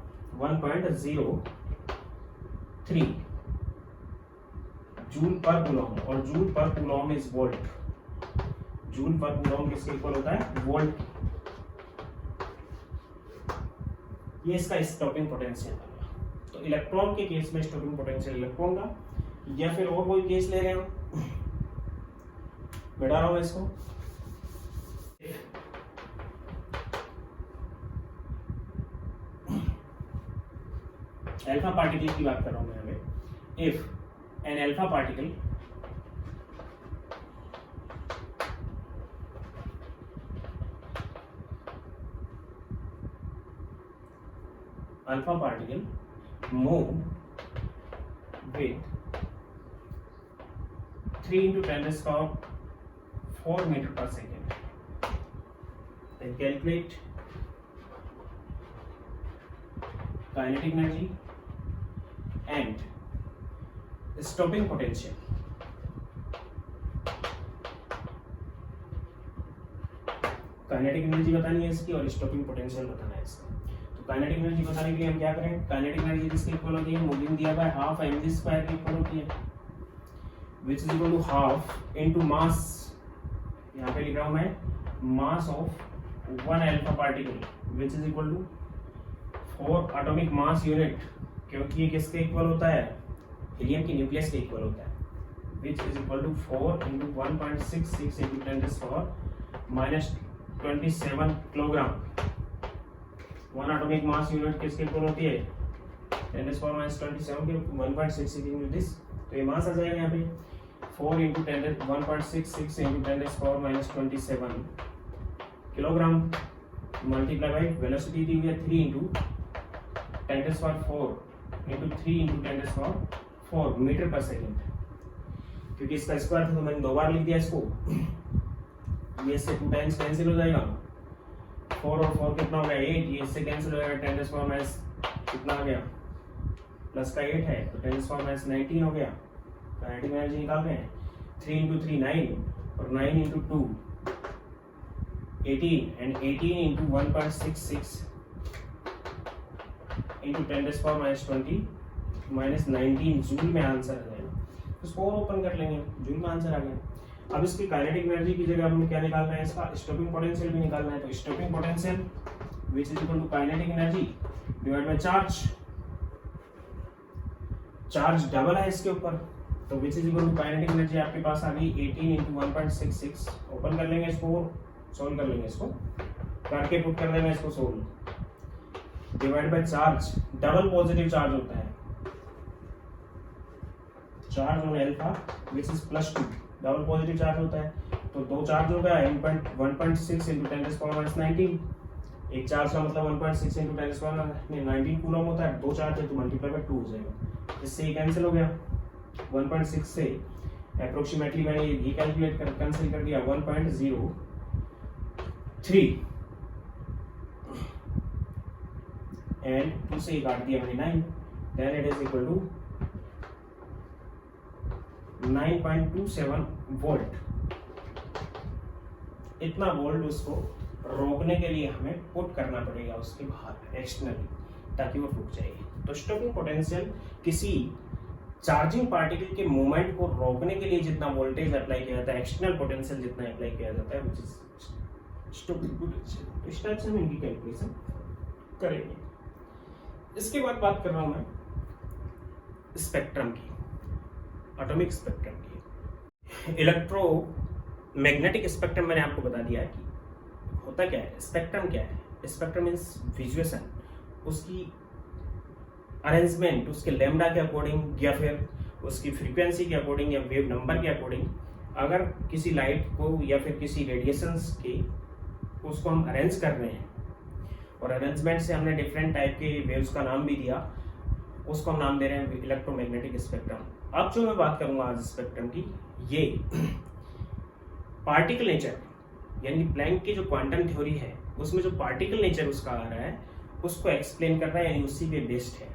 1.03 जूल पर कूलॉम, और जूल पर कूलॉम इज वोल्ट, जूल पर कूलॉम किसके इक्वल होता है वोल्ट। ये इसका स्टॉपिंग पोटेंशियल है। तो इलेक्ट्रॉन के केस में स्टॉपिंग पोटेंशियल इलेक्ट्रॉन का, या फिर और कोई केस ले रहे हो, बैठा रहा हूं इसको, अल्फा पार्टिकल की बात कर रहा हूं मैं अभी। If an alpha particle move with 3 into 10⁻4 meter per second, then calculate kinetic energy and stopping potential. Kinetic energy बतानी है इसकी और स्टॉपिंग पोटेंशियल बताना है इसका। तो काइनेटिक एनर्जी बताने के लिए हम क्या करें, काइनेटिक एनर्जी जिसके इक्वल होती है मूविंग दिया हुआ है हाफ mg स्क्वायर के इक्वल होती है, which is equal to half into mass, यहाँ पे लिख रहा हूं मैं mass of 1 alpha particle which is equal to 4 atomic mass unit, क्योंकि ये किसके इक्वल होता है हीलियम की न्यूक्लियस के इक्वल होता है, which is equal to 4 into 1.66 into 10⁻⁻27 kilogram. 1 atomic mass unit किसके इक्वल होती है 10⁻⁻27 के 1.66 इंटू दिस, तो ये मास आ जाएगा यहाँ पे 4 into 1.66 into 10⁻⁻27 kilogram, multiply by velocity दी हुई है 3 इंटू 10⁻4 इंटू 3 इंटू 10⁻4 मीटर पर सेकेंड, क्योंकि इसका स्क्वायर था तो मैंने 2 बार लिख दिया इसको, ये इससे 2 टाइम्स कैंसिल हो जाएगा, 4 और 4 कितना हो गया 8, ये इससे कैंसिल हो जाएगा 10⁻⁻ कितना आ गया प्लस का 8 है तो 10⁻⁻19 हो गया। काइनेटिक एनर्जी निकाल रहे हैं 3 इंटू 3 9 और 9 into 2 18 and 18 into 1.66 into 10⁻20 joule में आंसर आ जाएगा। इसको और ओपन कर लेंगे, जूल में आंसर आ गया। अब इसकी काइनेटिक एनर्जी की जगह हमें क्या निकालना है, इसका स्टॉपिंग पोटेंशियल भी निकालना है, तो stopping potential which is equal to kinetic energy divide by charge, charge double है इसके ऊपर, तो which is equal to kinetic energy आपके पास आ गई 18 इंटू 1.66, ओपन कर लेंगे इसको, सोल्व कर लेंगे इसको, करके पुट कर देंगे इसको solve, divide by charge, double positive charge होता है, charge on alpha which is +2, double positive charge होता है, तो दो चार्ज हो गया 1.6 इंटू 10⁻19। एक चार्ज का मतलब 1.6 इंटू 10⁻19 कूलम होता है, दो चार्ज है तो मल्टीप्लाई बाय 2 हो जाएगा, इससे ये कैंसिल हो गया। 1.6 से अप्रोक्सीमेटली मैंने ये कैलकुलेट कर कैंसिल कर दिया 1.03 एंड 2 से काट दिया मैंने 9, then it is equal to 9.27 volt. इतना वोल्ट उसको रोकने के लिए हमें पुट करना पड़ेगा उसके बाहर एक्सटर्नली, ताकि वो रुक जाएगी। तो स्टॉपिंग पोटेंशियल किसी चार्जिंग पार्टिकल के मूवमेंट को रोकने के लिए जितना वोल्टेज अप्लाई किया जाता है, एक्सटर्नल पोटेंशियल जितना अप्लाई किया जाता है, व्हिच इज स्टॉपिंग पोटेंशियल। इस टाइप से हम इनकी कैलकुलेशन करेंगे। इसके बाद बात कर रहा हूं मैं स्पेक्ट्रम की, एटॉमिक स्पेक्ट्रम की। इलेक्ट्रोमैग्नेटिक स्पेक्ट्रम मैंने आपको बता दिया है कि होता क्या है। स्पेक्ट्रम क्या है? स्पेक्ट्रम मींस विजुएशन, उसकी अरेंजमेंट उसके लैम्डा के अकॉर्डिंग या फिर उसकी फ्रीक्वेंसी के अकॉर्डिंग या वेव नंबर के अकॉर्डिंग, अगर किसी लाइट को या फिर किसी रेडिएशंस के उसको हम अरेंज कर रहे हैं, और अरेंजमेंट से हमने डिफरेंट टाइप के वेव्स का नाम भी दिया, उसको हम नाम दे रहे हैं इलेक्ट्रोमैग्नेटिक स्पेक्ट्रम। अब जो मैं बात करूंगा आज स्पेक्ट्रम की, ये पार्टिकल नेचर यानी प्लैंक की जो क्वांटम थ्योरी है उसमें जो पार्टिकल नेचर उसका आ रहा है उसको एक्सप्लेन कर रहा है, यानी उसी पे बेस्ड है।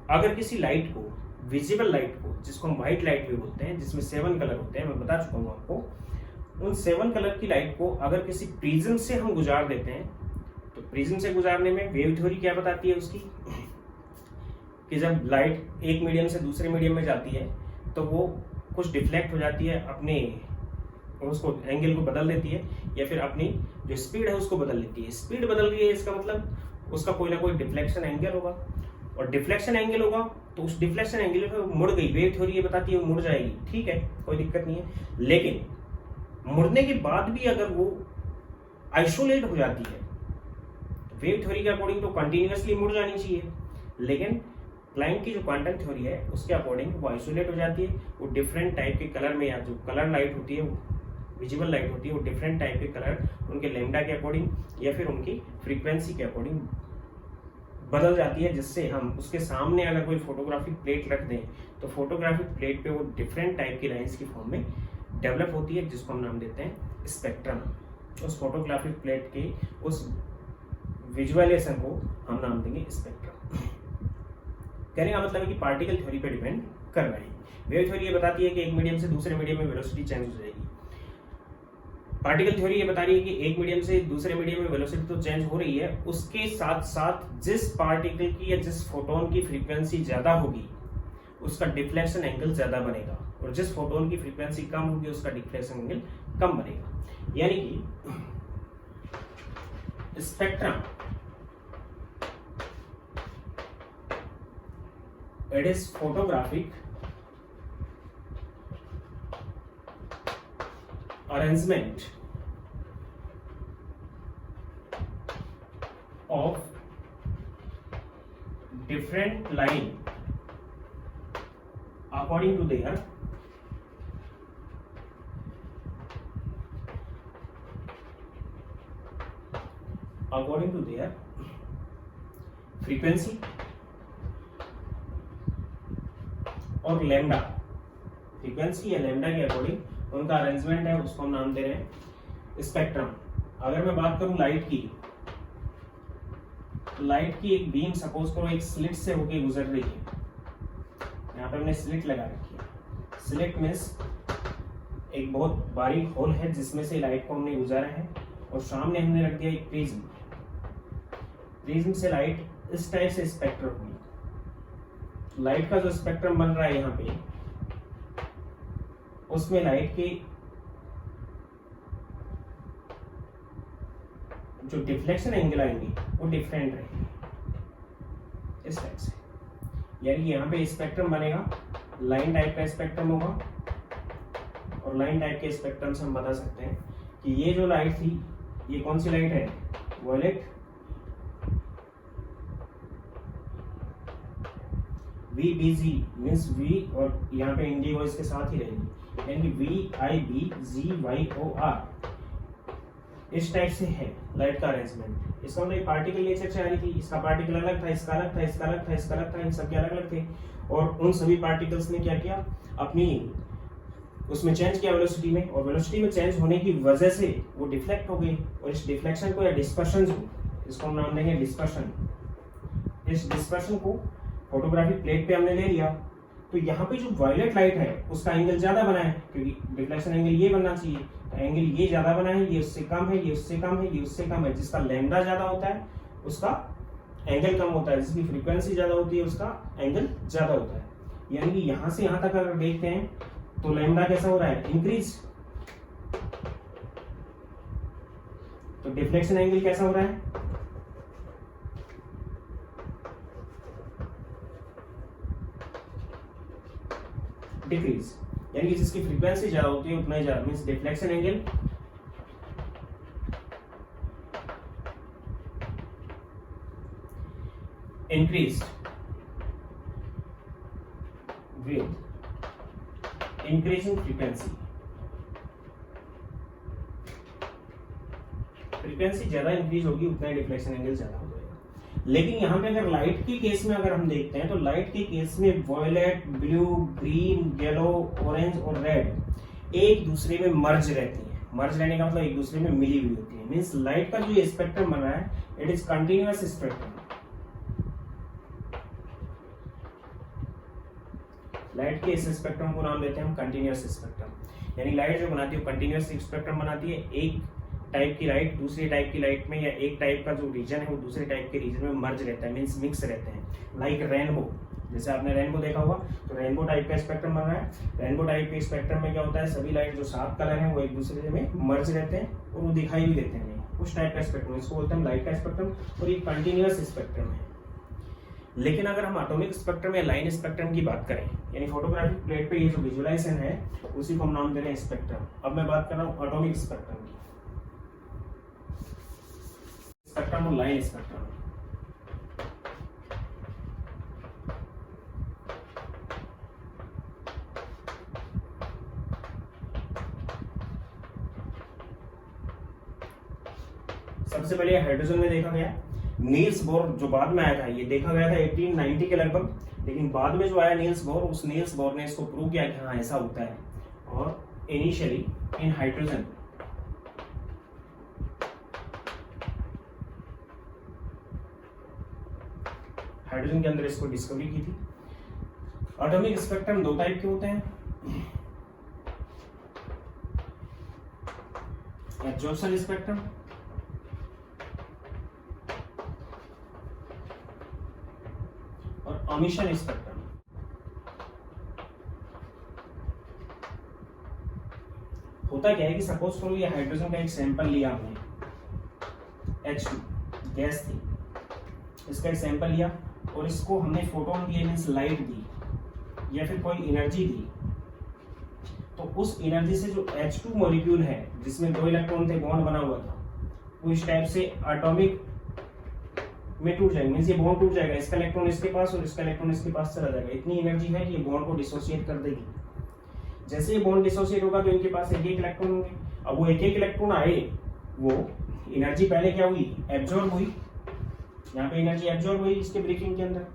अगर किसी लाइट को, विजिबल लाइट को, जिसको हम व्हाइट लाइट भी बोलते हैं, जिसमें 7 कलर होते हैं, मैं बता चुका हूं आपको, उन 7 कलर की लाइट को अगर किसी प्रिज्म से हम गुजार देते हैं, तो प्रिज्म से गुजारने में वेव थ्योरी क्या बताती है उसकी, कि जब लाइट एक मीडियम से दूसरे मीडियम में जाती है तो वो कुछ डिफ्लेक्ट हो जाती है, अपने उसको एंगल को बदल देती है, या फिर अपनी जो स्पीड है उसको बदल लेती है। स्पीड बदल रही है इसका मतलब उसका कोई ना कोई डिफ्लेक्शन एंगल होगा, और डिफ्लेक्शन एंगल होगा तो उस डिफ्लेक्शन एंगल पे मुड़ गई, वेव थ्योरी ये बताती है वो मुड़ जाएगी, ठीक है, कोई दिक्कत नहीं है। लेकिन मुड़ने के बाद भी अगर वो आइसोलेट हो जाती है, वेव थ्योरी के अकॉर्डिंग तो कंटिन्यूअसली मुड़ जानी चाहिए, लेकिन प्लैंक की जो क्वांटम थ्योरी है उसके अकॉर्डिंग वो आइसोलेट हो जाती है। वो डिफरेंट टाइप के कलर में, या जो कलर लाइट होती है, विजिबल लाइट होती है, वो डिफरेंट टाइप के कलर उनके लैम्डा के अकॉर्डिंग या फिर उनकी फ्रीक्वेंसी के अकॉर्डिंग बदल जाती है, जिससे हम उसके सामने अगर कोई फोटोग्राफिक प्लेट रख दें तो फोटोग्राफिक प्लेट पे वो डिफरेंट टाइप की लाइंस की फॉर्म में डेवलप होती है, जिसको हम नाम देते हैं स्पेक्ट्रम। उस फोटोग्राफिक प्लेट के उस विजुअलाइजेशन को हम नाम देंगे स्पेक्ट्रम। कहने का मतलब है कि पार्टिकल थ्योरी पे डिपेंड कर रहे हैं। वेव थ्योरी ये बताती है कि एक मीडियम से दूसरे मीडियम में वेलोसिटी चेंज हो जाएगी। पार्टिकल थ्योरी ये बता रही है कि एक मीडियम से दूसरे मीडियम में वेलोसिटी तो चेंज हो रही है, उसके साथ साथ जिस पार्टिकल की या जिस फोटोन की फ्रीक्वेंसी ज्यादा होगी उसका डिफ्लेक्शन एंगल ज्यादा बनेगा, और जिस फोटोन की फ्रीक्वेंसी कम होगी उसका डिफ्लेक्शन एंगल कम बनेगा। यानी कि spectrum it is photographic arrangement of different line according to their frequency और लैम्डा, फ्रीक्वेंसी या लैम्डा के अकॉर्डिंग उनका अरेंजमेंट है, उसको हम नाम दे रहे हैं स्पेक्ट्रम। अगर मैं बात करूं लाइट की, लाइट की एक बीम सपोज करो एक स्लिट से होके गुजर रही है, यहाँ पे हमने स्लिट लगा रखी है। स्लिट मींस एक बहुत बारीक होल है जिसमें से लाइट को हमने गुजारा है, और सामने हमने रख दिया एक प्रिज्म। प्रिज्म से लाइट इस टाइप से स्पेक्ट्रम हुई। लाइट का जो स्पेक्ट्रम बन रहा है यहाँ पे, उसमें लाइट की जो डिफ्लेक्शन एंगल आएंगे वो डिफरेंट रहेंगे इस टाइप से। यानी यहाँ पे स्पेक्ट्रम बनेगा, लाइन टाइप का स्पेक्ट्रम होगा, और लाइन टाइप के स्पेक्ट्रम से हम बता सकते हैं कि ये जो लाइट थी ये कौन सी लाइट है, वॉयलेट। VBG मीन्स V और यहाँ पे इंडिगो इसके साथ ही रहेगी, यानी VIBGYOR इस टाइप से है लाइट का अरेंजमेंट। इसका मतलब पार्टिकल नेचर से आ रही थी, इसका पार्टिकल अलग था, इसका अलग था, इसका अलग था, इसका अलग था, इन सबके अलग अलग थे, और उन सभी पार्टिकल्स ने क्या किया, अपनी उसमें चेंज किया वेलोसिटी में, और वेलोसिटी में चेंज होने की वजह से वो डिफ्लेक्ट हो गई, और इस डिफ्लेक्शन को या डिस्पर्शन को, इसको हम नाम देंगे डिस्पर्शन, इस डिस्पर्शन को फोटोग्राफिक प्लेट पे हमने ले लिया, तो यहाँ पे जो वायलेट लाइट है उसका एंगल ज्यादा बना है, क्योंकि डिफ्लेक्शन एंगल ये बनना चाहिए, तो एंगल ये ज्यादा बना है, ये उससे कम है, ये उससे कम है, ये उससे कम है, जिसका लैम्डा ज्यादा होता है उसका एंगल कम होता है, जिसकी फ्रीक्वेंसी ज्यादा होती है उसका एंगल ज्यादा होता है। यानी कि यहाँ से यहाँ तक अगर देखते हैं तो लैम्डा कैसा हो रहा है, इंक्रीज, तो डिफ्लेक्शन एंगल कैसा हो रहा है, डिक्रीज, यानी कि जिसकी फ्रीक्वेंसी ज्यादा होती है उतना ही ज्यादा, means deflection angle increase with increasing frequency, frequency ज्यादा इंक्रीज होगी उतना ही डिफ्लेक्शन एंगल ज्यादा हो जाएगा। लेकिन यहाँ पे अगर लाइट के केस में अगर हम देखते हैं तो लाइट के केस में violet, blue, green, yellow, orange और रेड एक दूसरे में मर्ज रहती है। मर्ज रहने का मतलब एक दूसरे में मिली हुई होती है, मीन्स लाइट का जो ये स्पेक्ट्रम बन रहा है it is continuous spectrum. Light के इस स्पेक्ट्रम को नाम देते हैं हम कंटिन्यूअस स्पेक्ट्रम, यानी लाइट जो बनाती है वो कंटिन्यूअस स्पेक्ट्रम बनाती है, एक टाइप की लाइट दूसरी टाइप की लाइट में, या एक टाइप का जो रीजन है वो दूसरे टाइप के रीजन में मर्ज रहता है, मींस मिक्स रहते हैं। लाइक रेनबो, जैसे आपने रेनबो देखा होगा, तो रेनबो टाइप का स्पेक्ट्रम बन रहा है। रेनबो टाइप के स्पेक्ट्रम में क्या होता है, सभी लाइट जो 7 कलर हैं वो एक दूसरे में मर्ज रहते हैं और वो दिखाई भी देते हैं, उस टाइप का स्पेक्ट्रम, इसको बोलते हैं लाइट का स्पेक्ट्रम, और ये कंटिन्यूअस स्पेक्ट्रम है। लेकिन अगर हम एटॉमिक स्पेक्ट्रम या लाइन स्पेक्ट्रम की बात करें, यानी फोटोग्राफिक प्लेट पे ये जो विजुअलाइजेशन है उसी को हम नाम दे रहे हैं स्पेक्ट्रम। अब मैं बात कर रहा हूँ एटॉमिक स्पेक्ट्रम की, स्पेक्ट्रम और लाइन स्पेक्ट्रम। सबसे पहले हाइड्रोजन में देखा गया, नील्स बोर जो बाद में आया था, ये देखा गया था 1890 के लगभग, लेकिन बाद में जो आया नील्स बोर, उस नील्स बोर ने इसको प्रूव किया कि हाँ ऐसा होता है। और इनिशियली इन हाइड्रोजन के अंदर इसको डिस्कवरी की थी। एटॉमिक स्पेक्ट्रम 2 टाइप के होते हैं, एब्जॉर्प्शन स्पेक्ट्रम और ओमिशन स्पेक्ट्रम। होता क्या है कि सपोज करो ये हाइड्रोजन का एक सैंपल लिया हमने, H2 गैस थी, इसका एक सैंपल लिया और इसको हमने फोटोन दिए, मींस लाइट दी या फिर कोई एनर्जी दी, तो उस एनर्जी से जो H2 मॉलिक्यूल है जिसमें 2 इलेक्ट्रॉन थे, बॉन्ड बना हुआ था, वो इस टाइप से एटॉमिक में टूट जाएगा, मींस ये बॉन्ड टूट जाएगा, इसका इलेक्ट्रॉन इसके पास और इसका इलेक्ट्रॉन इसके पास चला जाएगा। इतनी एनर्जी है कि ये बॉन्ड को डिसोसिएट कर देगी। जैसे ये बॉन्ड डिसोसिएट होगा तो इनके पास एक एक इलेक्ट्रॉन होंगे। अब वो एक एक इलेक्ट्रॉन आए, वो एनर्जी पहले क्या हुई, एब्जॉर्ब हुई, यहाँ पे एनर्जी एब्जॉर्ब हुई इसके ब्रेकिंग के अंदर।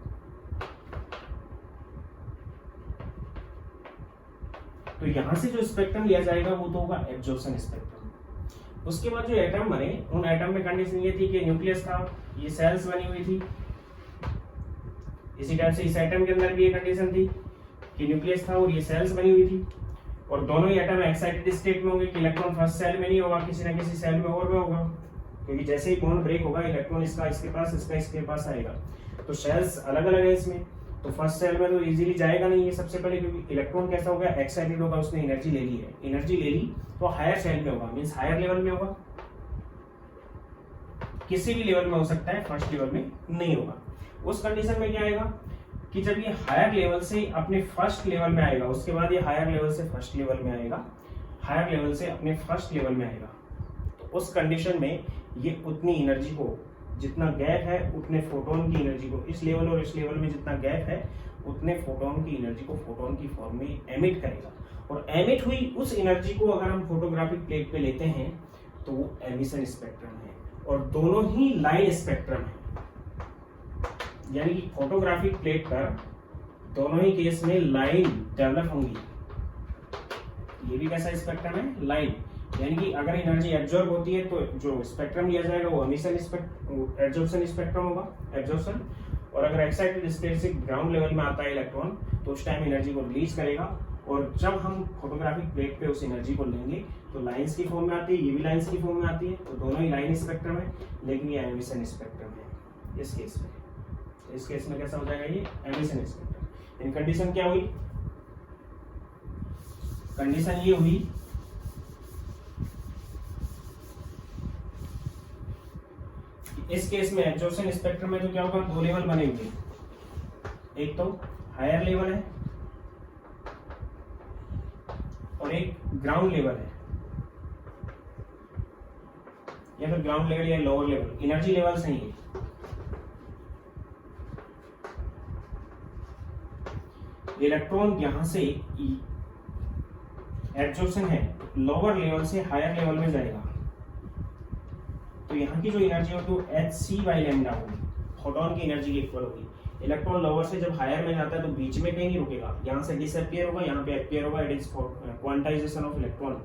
तो यहां से जो स्पेक्ट्रम लिया जाएगा वो तो होगा एब्जॉर्प्शन स्पेक्ट्रम। उसके बाद जो एटम बने, उन एटम में कंडीशन ये थी कि न्यूक्लियस था, ये सेल्स बनी हुई थी, इसी टाइप से इस एटम के अंदर भी ये कंडीशन थी कि न्यूक्लियस था और ये सेल्स बनी हुई थी, और दोनों ही एटम एक्साइटेड स्टेट में होंगे कि इलेक्ट्रॉन फर्स्ट सेल में नहीं होगा, किसी ना किसी सेल में और में होगा, क्योंकि जैसे ही बॉन्ड ब्रेक होगा इलेक्ट्रॉन इसका इसके पास, इसका इसके पास आएगा। तो सेल्स अलग अलग है इसमें, तो फर्स्ट सेल में तो इजीली जाएगा नहीं ये सबसे पहले, क्योंकि इलेक्ट्रॉन कैसा होगा, एक्साइटेड होगा, उसने एनर्जी ले ली है, एनर्जी ले ली तो हायर सेल में होगा, मींस हायर लेवल में होगा, किसी भी लेवल में हो सकता है, फर्स्ट लेवल में नहीं होगा। उस कंडीशन में क्या आएगा कि जब ये हायर लेवल से अपने फर्स्ट लेवल में आएगा, उसके बाद ये हायर लेवल से फर्स्ट लेवल में आएगा, हायर लेवल से अपने फर्स्ट लेवल में आएगा, तो उस कंडीशन में ये उतनी एनर्जी को, जितना गैप है उतने फोटोन की एनर्जी को, इस लेवल और इस लेवल में जितना गैप है उतने फोटोन की एनर्जी को फोटोन की फॉर्म में एमिट करेगा, और एमिट हुई उस एनर्जी को अगर हम फोटोग्राफिक प्लेट पे लेते हैं तो वो एमिशन स्पेक्ट्रम है, और दोनों ही लाइन स्पेक्ट्रम है। यानी कि फोटोग्राफिक प्लेट पर दोनों ही केस में लाइन डेवलप होंगी। ये भी कैसा स्पेक्ट्रम है? लाइन। यानी कि अगर एनर्जी एब्जॉर्ब होती है तो जो स्पेक्ट्रम लिया जाएगा वो एमिशन एब्जॉर्प्शन स्पेक्ट्रम होगा, एब्जॉर्प्शन। और अगर एक्साइटेड स्टेट से ग्राउंड लेवल में आता है इलेक्ट्रॉन तो उस टाइम एनर्जी को रिलीज करेगा, और जब हम फोटोग्राफिक प्लेट पे उस एनर्जी को लेंगे तो लाइंस की फॉर्म में आती है, ये भी लाइंस की फॉर्म में आती है, तो दोनों ही लाइन स्पेक्ट्रम है, लेकिन ये एमिशन स्पेक्ट्रम है इस केस में। इस केस में कैसा हो जाएगा? ये एमिशन स्पेक्ट्रम। इन कंडीशन क्या हुई? कंडीशन ये हुई इस केस में एब्जॉर्प्शन स्पेक्ट्रम में तो क्या होगा? दो लेवल बने हुए, एक तो हायर लेवल है और एक ग्राउंड लेवल है, या फिर ग्राउंड लेवल या लोअर लेवल, एनर्जी लेवल नहीं है। इलेक्ट्रॉन यहां से एब्जॉर्प्शन है लोअर लेवल से हायर लेवल में जाएगा, तो यहाँ की जो एनर्जी होगी वो hc/λ होगी, फोटोन की एनर्जी के इक्वल होगी। इलेक्ट्रॉन लोअर से जब हायर में जाता है तो बीच में कहीं नहीं रुकेगा, यहाँ से डिसअपियर होगा, यहाँ पे अपीयर होगा। It is quantization of electron,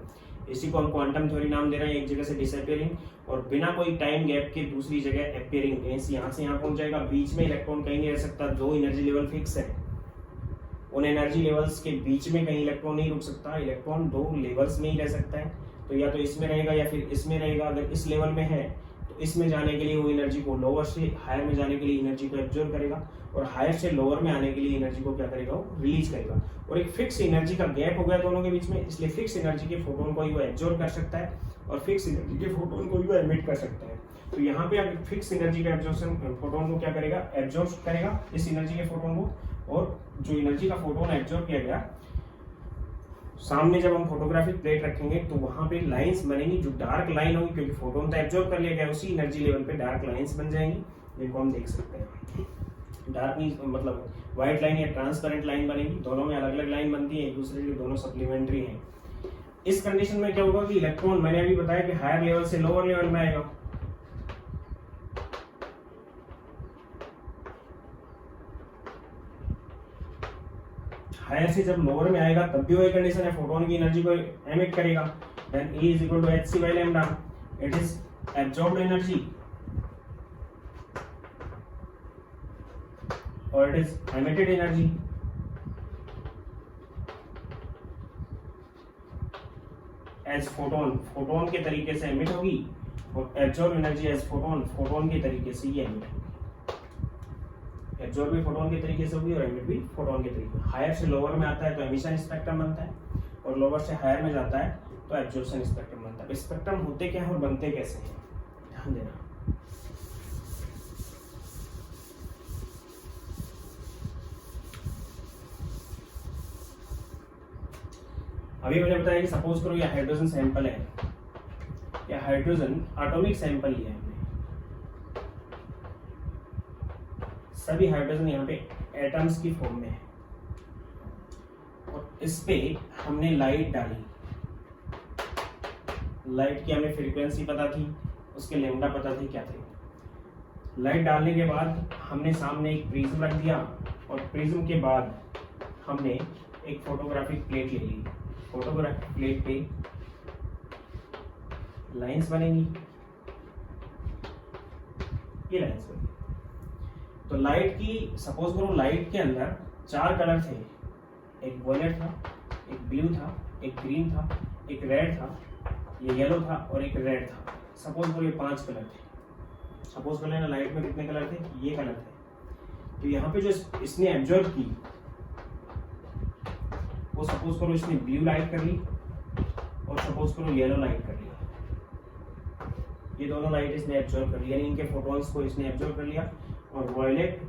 इसी को हम क्वांटम थ्योरी नाम दे रहे हैं। एक जगह से डिसअपियरिंग और बिना कोई टाइम गैप के दूसरी जगह अपीयरिंग, यहाँ से यहाँ पहुंच जाएगा। बीच में इलेक्ट्रॉन कहीं नहीं रह सकता, दो एनर्जी लेवल फिक्स है, उन एनर्जी लेवल्स के बीच में कहीं इलेक्ट्रॉन नहीं रुक सकता। इलेक्ट्रॉन दो लेवल्स में ही रह सकता है, तो या तो इसमें रहेगा या फिर इसमें रहेगा। अगर इस लेवल में है तो इसमें जाने के लिए वो एनर्जी को लोअर से हायर में जाने के लिए एनर्जी को एब्जॉर्ब करेगा, और हायर से लोअर में आने के लिए एनर्जी को क्या करेगा? वो रिलीज करेगा। और एक फिक्स एनर्जी का गैप हो गया दोनों के बीच में, इसलिए फिक्स एनर्जी के फोटोन को ही वो एब्जॉर्ब कर सकता है और फिक्स एनर्जी के फोटोन को ही वो एमिट कर सकता है। तो यहाँ पे अगर फिक्स एनर्जी का एब्जॉर्प्शन फोटोन को क्या करेगा? एब्जॉर्ब करेगा इस एनर्जी के फोटोन को, और जो एनर्जी का फोटोन एब्जॉर्ब किया गया सामने जब हम फोटोग्राफिक प्लेट रखेंगे तो वहां पे लाइंस बनेंगी जो डार्क लाइन होगी, क्योंकि फोटोन तो एब्जॉर्ब कर लिया गया, उसी एनर्जी लेवल पे डार्क लाइंस बन जाएंगी, जिनको हम देख सकते हैं। डार्क मतलब व्हाइट लाइन या ट्रांसपेरेंट लाइन बनेगी, दोनों में अलग अलग लाइन बनती है, एक दूसरे के दोनों सप्लीमेंट्री हैं। इस कंडीशन में क्या होगा कि इलेक्ट्रॉन, मैंने अभी बताया कि हायर लेवल से लोअर लेवल में आएगा, हायर से जब लोअर में आएगा तब भी वही कंडीशन है, फोटोन की एनर्जी को एमिट करेगा। Then E is equal to hc/λ, it is absorbed energy और it is emitted energy. As photon, photon के तरीके से एमिट होगी, और absorb energy as photon, photon के तरीके से ये एमिट होगी। एब्जॉर्ब भी फोटोन के तरीके से होगी और एमिट भी फोटोन के तरीके। हायर से लोअर में आता है तो एमिशन स्पेक्ट्रम बनता है, और लोअर से हायर में जाता है तो एब्जॉर्प्शन स्पेक्ट्रम बनता है। स्पेक्ट्रम होते क्या है और बनते कैसे हैं, ध्यान देना। अभी मैंने बताया कि सपोज करो ये हाइड्रोजन सैंपल है, या हाइड्रोजन एटॉमिक सैंपल लिया है, सभी हाइड्रोजन यहाँ पे एटम्स की फॉर्म में है, और इस पे हमने लाइट डाली। लाइट की हमें फ्रीक्वेंसी पता थी, उसके लैम्डा पता थी क्या थे। लाइट डालने के बाद हमने सामने एक प्रिज्म रख दिया, और प्रिज्म के बाद हमने एक फोटोग्राफिक प्लेट ले ली। फोटोग्राफिक प्लेट पे लाइंस बनेंगी, ये लाइंस बनेंगी। तो लाइट की, सपोज करो लाइट के अंदर चार कलर थे, एक वॉयलेट था, एक ब्लू था, एक ग्रीन था, एक रेड था, ये येलो था और एक रेड था। सपोज करो ये 5 कलर थे। सपोज कर लेना लाइट में कितने कलर थे? ये कलर थे। तो यहाँ पे जो इसने एब्जॉर्ब की, वो सपोज करो इसने ब्लू लाइट कर ली, और सपोज करो येलो लाइट कर ली। ये दोनों लाइट इसने एब्जॉर्ब कर ली, यानी इनके फोटोन्स को इसने एब्जॉर्ब कर लिया, और वॉयलेट,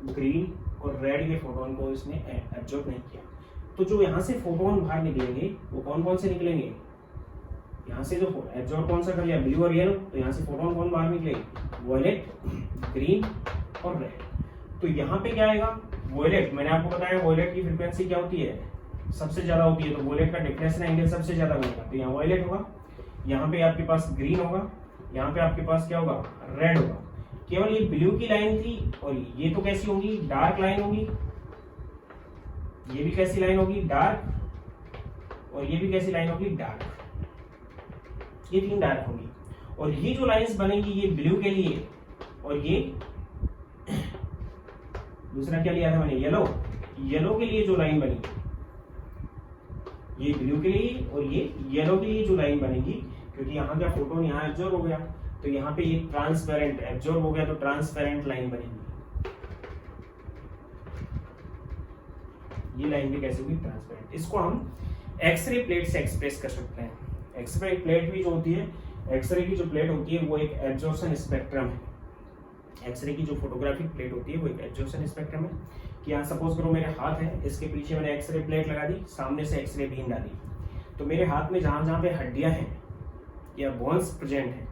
ग्रीन और रेड के फोटोन को इसने एब्जॉर्ब नहीं किया। तो जो यहाँ से फोटोन बाहर निकलेंगे वो कौन कौन से निकलेंगे? यहाँ से जो एब्जॉर्ब कौन सा कर लिया, ब्लू और येलो, तो यहाँ से फोटोन कौन बाहर निकलेंगे? वॉयलेट, ग्रीन और रेड। तो यहाँ पे क्या आएगा, वॉयलेट, मैंने आपको बताया वॉयलेट की फ्रीक्वेंसी क्या होती है, सबसे ज्यादा होती है, तो वॉयलेट का डिफ्लेक्शन एंगल सबसे ज्यादा होगा, तो यहाँ वॉयलेट होगा, यहाँ पे आपके पास ग्रीन होगा, यहाँ पे आपके पास क्या होगा, रेड होगा। केवल ये ब्लू की लाइन थी, और ये तो कैसी होगी, डार्क लाइन होगी, ये भी कैसी लाइन होगी, डार्क, और ये भी कैसी लाइन होगी, डार्क, ये तीन डार्क होगी। और ये जो लाइंस बनेगी ये ब्लू के लिए, और ये दूसरा क्या लिया था मैंने, येलो, येलो के लिए जो लाइन बनी, ये ब्लू के लिए और ये येलो के लिए जो लाइन बनेगी, क्योंकि यहाँ का फोटोन यहाँ एब्जॉर्ब हो गया, तो यहाँ पे ये ट्रांसपेरेंट एब्जॉर्ब हो गया, तो ट्रांसपेरेंट लाइन बनेगी, ये लाइन भी कैसे होगी, ट्रांसपेरेंट। इसको हम एक्सरे प्लेट से एक्सप्रेस कर सकते हैं। एक्सरे प्लेट भी जो होती है, एक्सरे की जो प्लेट होती है वो एक एब्जॉर्प्शन स्पेक्ट्रम है। एक्सरे की जो फोटोग्राफिक प्लेट होती है वो एक एब्जॉर्प्शन स्पेक्ट्रम है, कि यहाँ सपोज करो मेरे हाथ है, इसके पीछे मैंने एक्सरे प्लेट लगा दी, सामने से एक्सरे बीम डाली, तो मेरे हाथ में जहां जहां पे हड्डियां हैं या बोन्स प्रेजेंट है,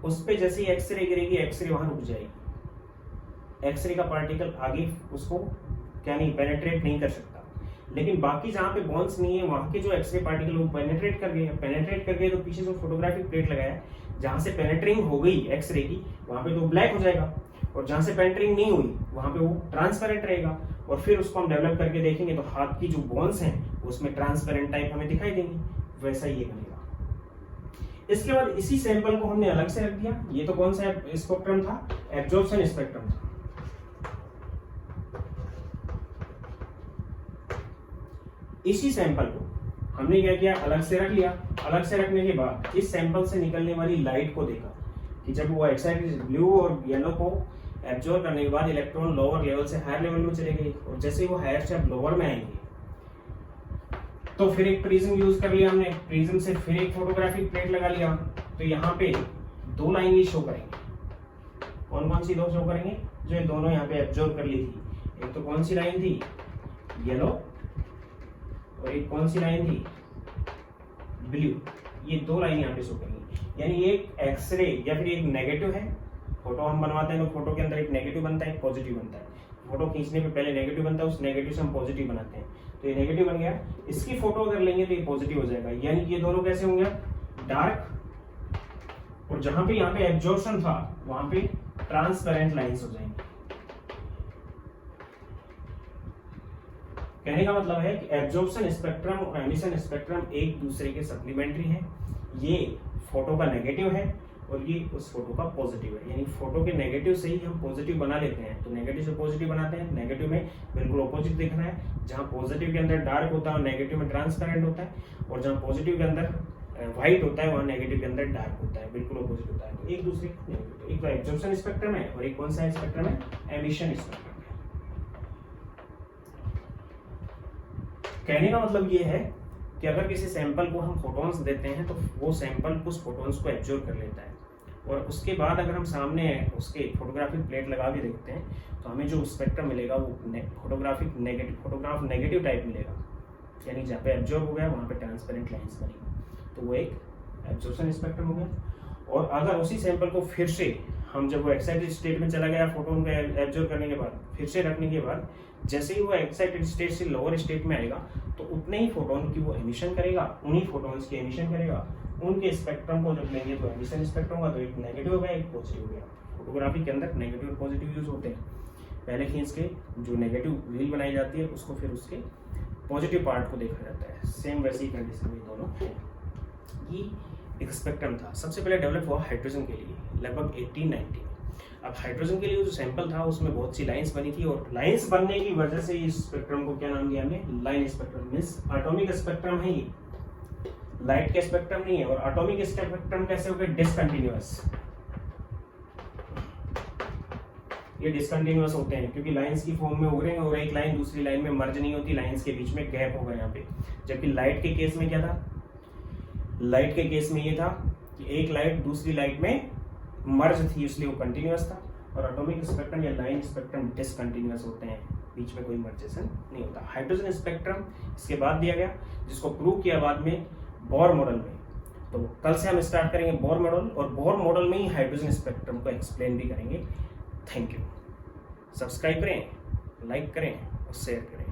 उस पे जैसे ही एक्सरे गिरेगी, एक्सरे वहां रुक जाएगी, एक्सरे का पार्टिकल आगे उसको क्या नहीं पेनेट्रेट नहीं कर सकता। लेकिन बाकी जहां पे बोन्स नहीं है, वहां के जो एक्सरे पार्टिकल वो पेनेट्रेट कर गए, तो पीछे जो फोटोग्राफिक प्लेट लगाया, जहां से पेनेट्रिंग हो गई एक्सरे की, वहां पे तो ब्लैक हो जाएगा, और जहां से पेनेट्रिंग नहीं हुई वहां पे वो ट्रांसपेरेंट रहेगा। और फिर उसको हम डेवलप करके देखेंगे तो हाथ की जो बोन्स हैं उसमें ट्रांसपेरेंट टाइप हमें दिखाई देंगी, वैसा ये बनेगा। इसके बाद इसी सैंपल को हमने अलग से रख दिया, ये तो कौन सा स्पेक्ट्रम था, एब्जॉर्प्शन स्पेक्ट्रम था। इसी सैंपल को हमने क्या किया, अलग से रख लिया। अलग से रखने के बाद इस सैंपल से निकलने वाली लाइट को देखा कि जब वो एक्साइटेड ब्लू और येलो को एब्जॉर्ब करने के बाद इलेक्ट्रॉन लोअर लेवल से हायर लेवल में चले गए, और जैसे ही वो हायर से अब लोअर में आएंगे तो फिर एक प्रिज्म यूज कर लिया हमने, प्रिज्म से फिर एक फोटोग्राफिक प्लेट लगा लिया, तो यहाँ पे दो लाइन ही शो करेंगे। कौन कौन सी दो शो करेंगे, जो ये दोनों यहाँ पे एब्जॉर्ब कर ली थी। एक तो कौन सी लाइन थी, येलो, और एक कौन सी लाइन थी, ब्लू। ये दो लाइन यहाँ पे शो करेंगी, यानी एक एक्सरे या फिर एक नेगेटिव है। फोटो हम बनवाते हैं तो फोटो के अंदर एक नेगेटिव बनता है, एक पॉजिटिव बनता है। फोटो खींचने पे पहले नेगेटिव बनता है, उस नेगेटिव से हम पॉजिटिव बनाते हैं, तो ये नेगेटिव बन गया। इसकी फोटो अगर लेंगे तो ये पॉजिटिव हो जाएगा, यानी ये दोनों कैसे होंगे, डार्क, और जहां पे यहाँ पे एब्जॉर्प्शन था वहां पे ट्रांसपेरेंट लाइंस हो जाएंगी। कहने का मतलब है कि एब्जॉर्प्शन स्पेक्ट्रम और एमिशन स्पेक्ट्रम एक दूसरे के सप्लीमेंट्री हैं। ये फोटो का नेगेटिव है और ये उस फोटो का पॉजिटिव है, यानी फोटो के नेगेटिव से ही हम पॉजिटिव बना लेते हैं। तो नेगेटिव से पॉजिटिव बनाते हैं, नेगेटिव में बिल्कुल ऑपोजिट दिख रहा है, जहां पॉजिटिव के अंदर डार्क होता है और नेगेटिव में ट्रांसपेरेंट होता है, और जहां पॉजिटिव के अंदर व्हाइट होता है वहां नेगेटिव के अंदर डार्क होता है, बिल्कुल ऑपोजिट होता है। तो एक दूसरे एक तो एब्जॉर्प्शन स्पेक्ट्रम है और एक कौन सा स्पेक्ट्रम है, एमिशन स्पेक्ट्रम है। कहने का मतलब ये है कि अगर किसी सैंपल को हम फोटॉन्स देते हैं तो वो सैंपल कुछ फोटॉन्स को एब्जॉर्ब कर लेता है, और उसके बाद अगर हम सामने उसके फोटोग्राफिक प्लेट लगा के देखते हैं तो हमें जो स्पेक्ट्रम मिलेगा वो फोटोग्राफ नेगेटिव टाइप मिलेगा, यानी जहाँ पे एब्जॉर्ब हो गया वहाँ पे ट्रांसपेरेंट लाइंस बनेगी, तो वो एक एब्जॉर्प्शन स्पेक्ट्रम हो गया। और अगर उसी सैंपल को फिर से हम जब वो एक्साइटेड स्टेट में चला गया फोटोन को एब्जॉर्ब करने के बाद, फिर से रखने के बाद, जैसे ही वो एक्साइटेड स्टेट से लोअर स्टेट में आएगा तो उतने ही फोटोन की वो एमिशन करेगा, उन्हीं फोटोन्स की एमिशन करेगा। उनके स्पेक्ट्रम को जब लेंगे तो एमिशन स्पेक्ट्रम होगा, तो एक नेगेटिव हो गया एक पॉजिटिव हो गया। फोटोग्राफी के अंदर नेगेटिव और पॉजिटिव यूज होते हैं। पहले खींच के जो नेगेटिव रील बनाई जाती है उसको फिर उसके पॉजिटिव पार्ट को देखा जाता है। सेम वैसी कंडीशन में दोनों है। ये एक स्पेक्ट्रम था, सबसे पहले डेवलप हुआ हाइड्रोजन के लिए लगभग 1890। अब हाइड्रोजन के लिए जो सैंपल था उसमें बहुत सी लाइंस बनी थी, और लाइंस बनने की वजह से इस स्पेक्ट्रम को क्या नाम दिया हमने, line spectrum. Means atomic spectrum है ये, लाइट के स्पेक्ट्रम नहीं है। और एटॉमिक स्पेक्ट्रम कैसे हो गए, डिसकंटिन्यूअस। ये डिसकंटिन्यूअस होते हैं क्योंकि लाइंस की फॉर्म में हो रहे हैं और एक लाइन दूसरी लाइन में मर्ज नहीं होती, लाइंस के बीच में गैप होगा यहाँ पे। जबकि लाइट के केस में क्या था, लाइट के केस में ये था कि एक लाइट दूसरी लाइट में मर्ज थी, इसलिए वो कंटिन्यूअस था। और एटॉमिक स्पेक्ट्रम या लाइन स्पेक्ट्रम डिसकंटिन्यूअस होते हैं, बीच में कोई मर्जेशन नहीं होता। हाइड्रोजन स्पेक्ट्रम इसके बाद दिया गया, जिसको प्रूव किया बाद में बोर मॉडल में। तो कल से हम स्टार्ट करेंगे बोर मॉडल, और बोर मॉडल में ही हाइड्रोजन स्पेक्ट्रम को एक्सप्लेन भी करेंगे। Thank you. सब्सक्राइब करें, लाइक करें और शेयर करें।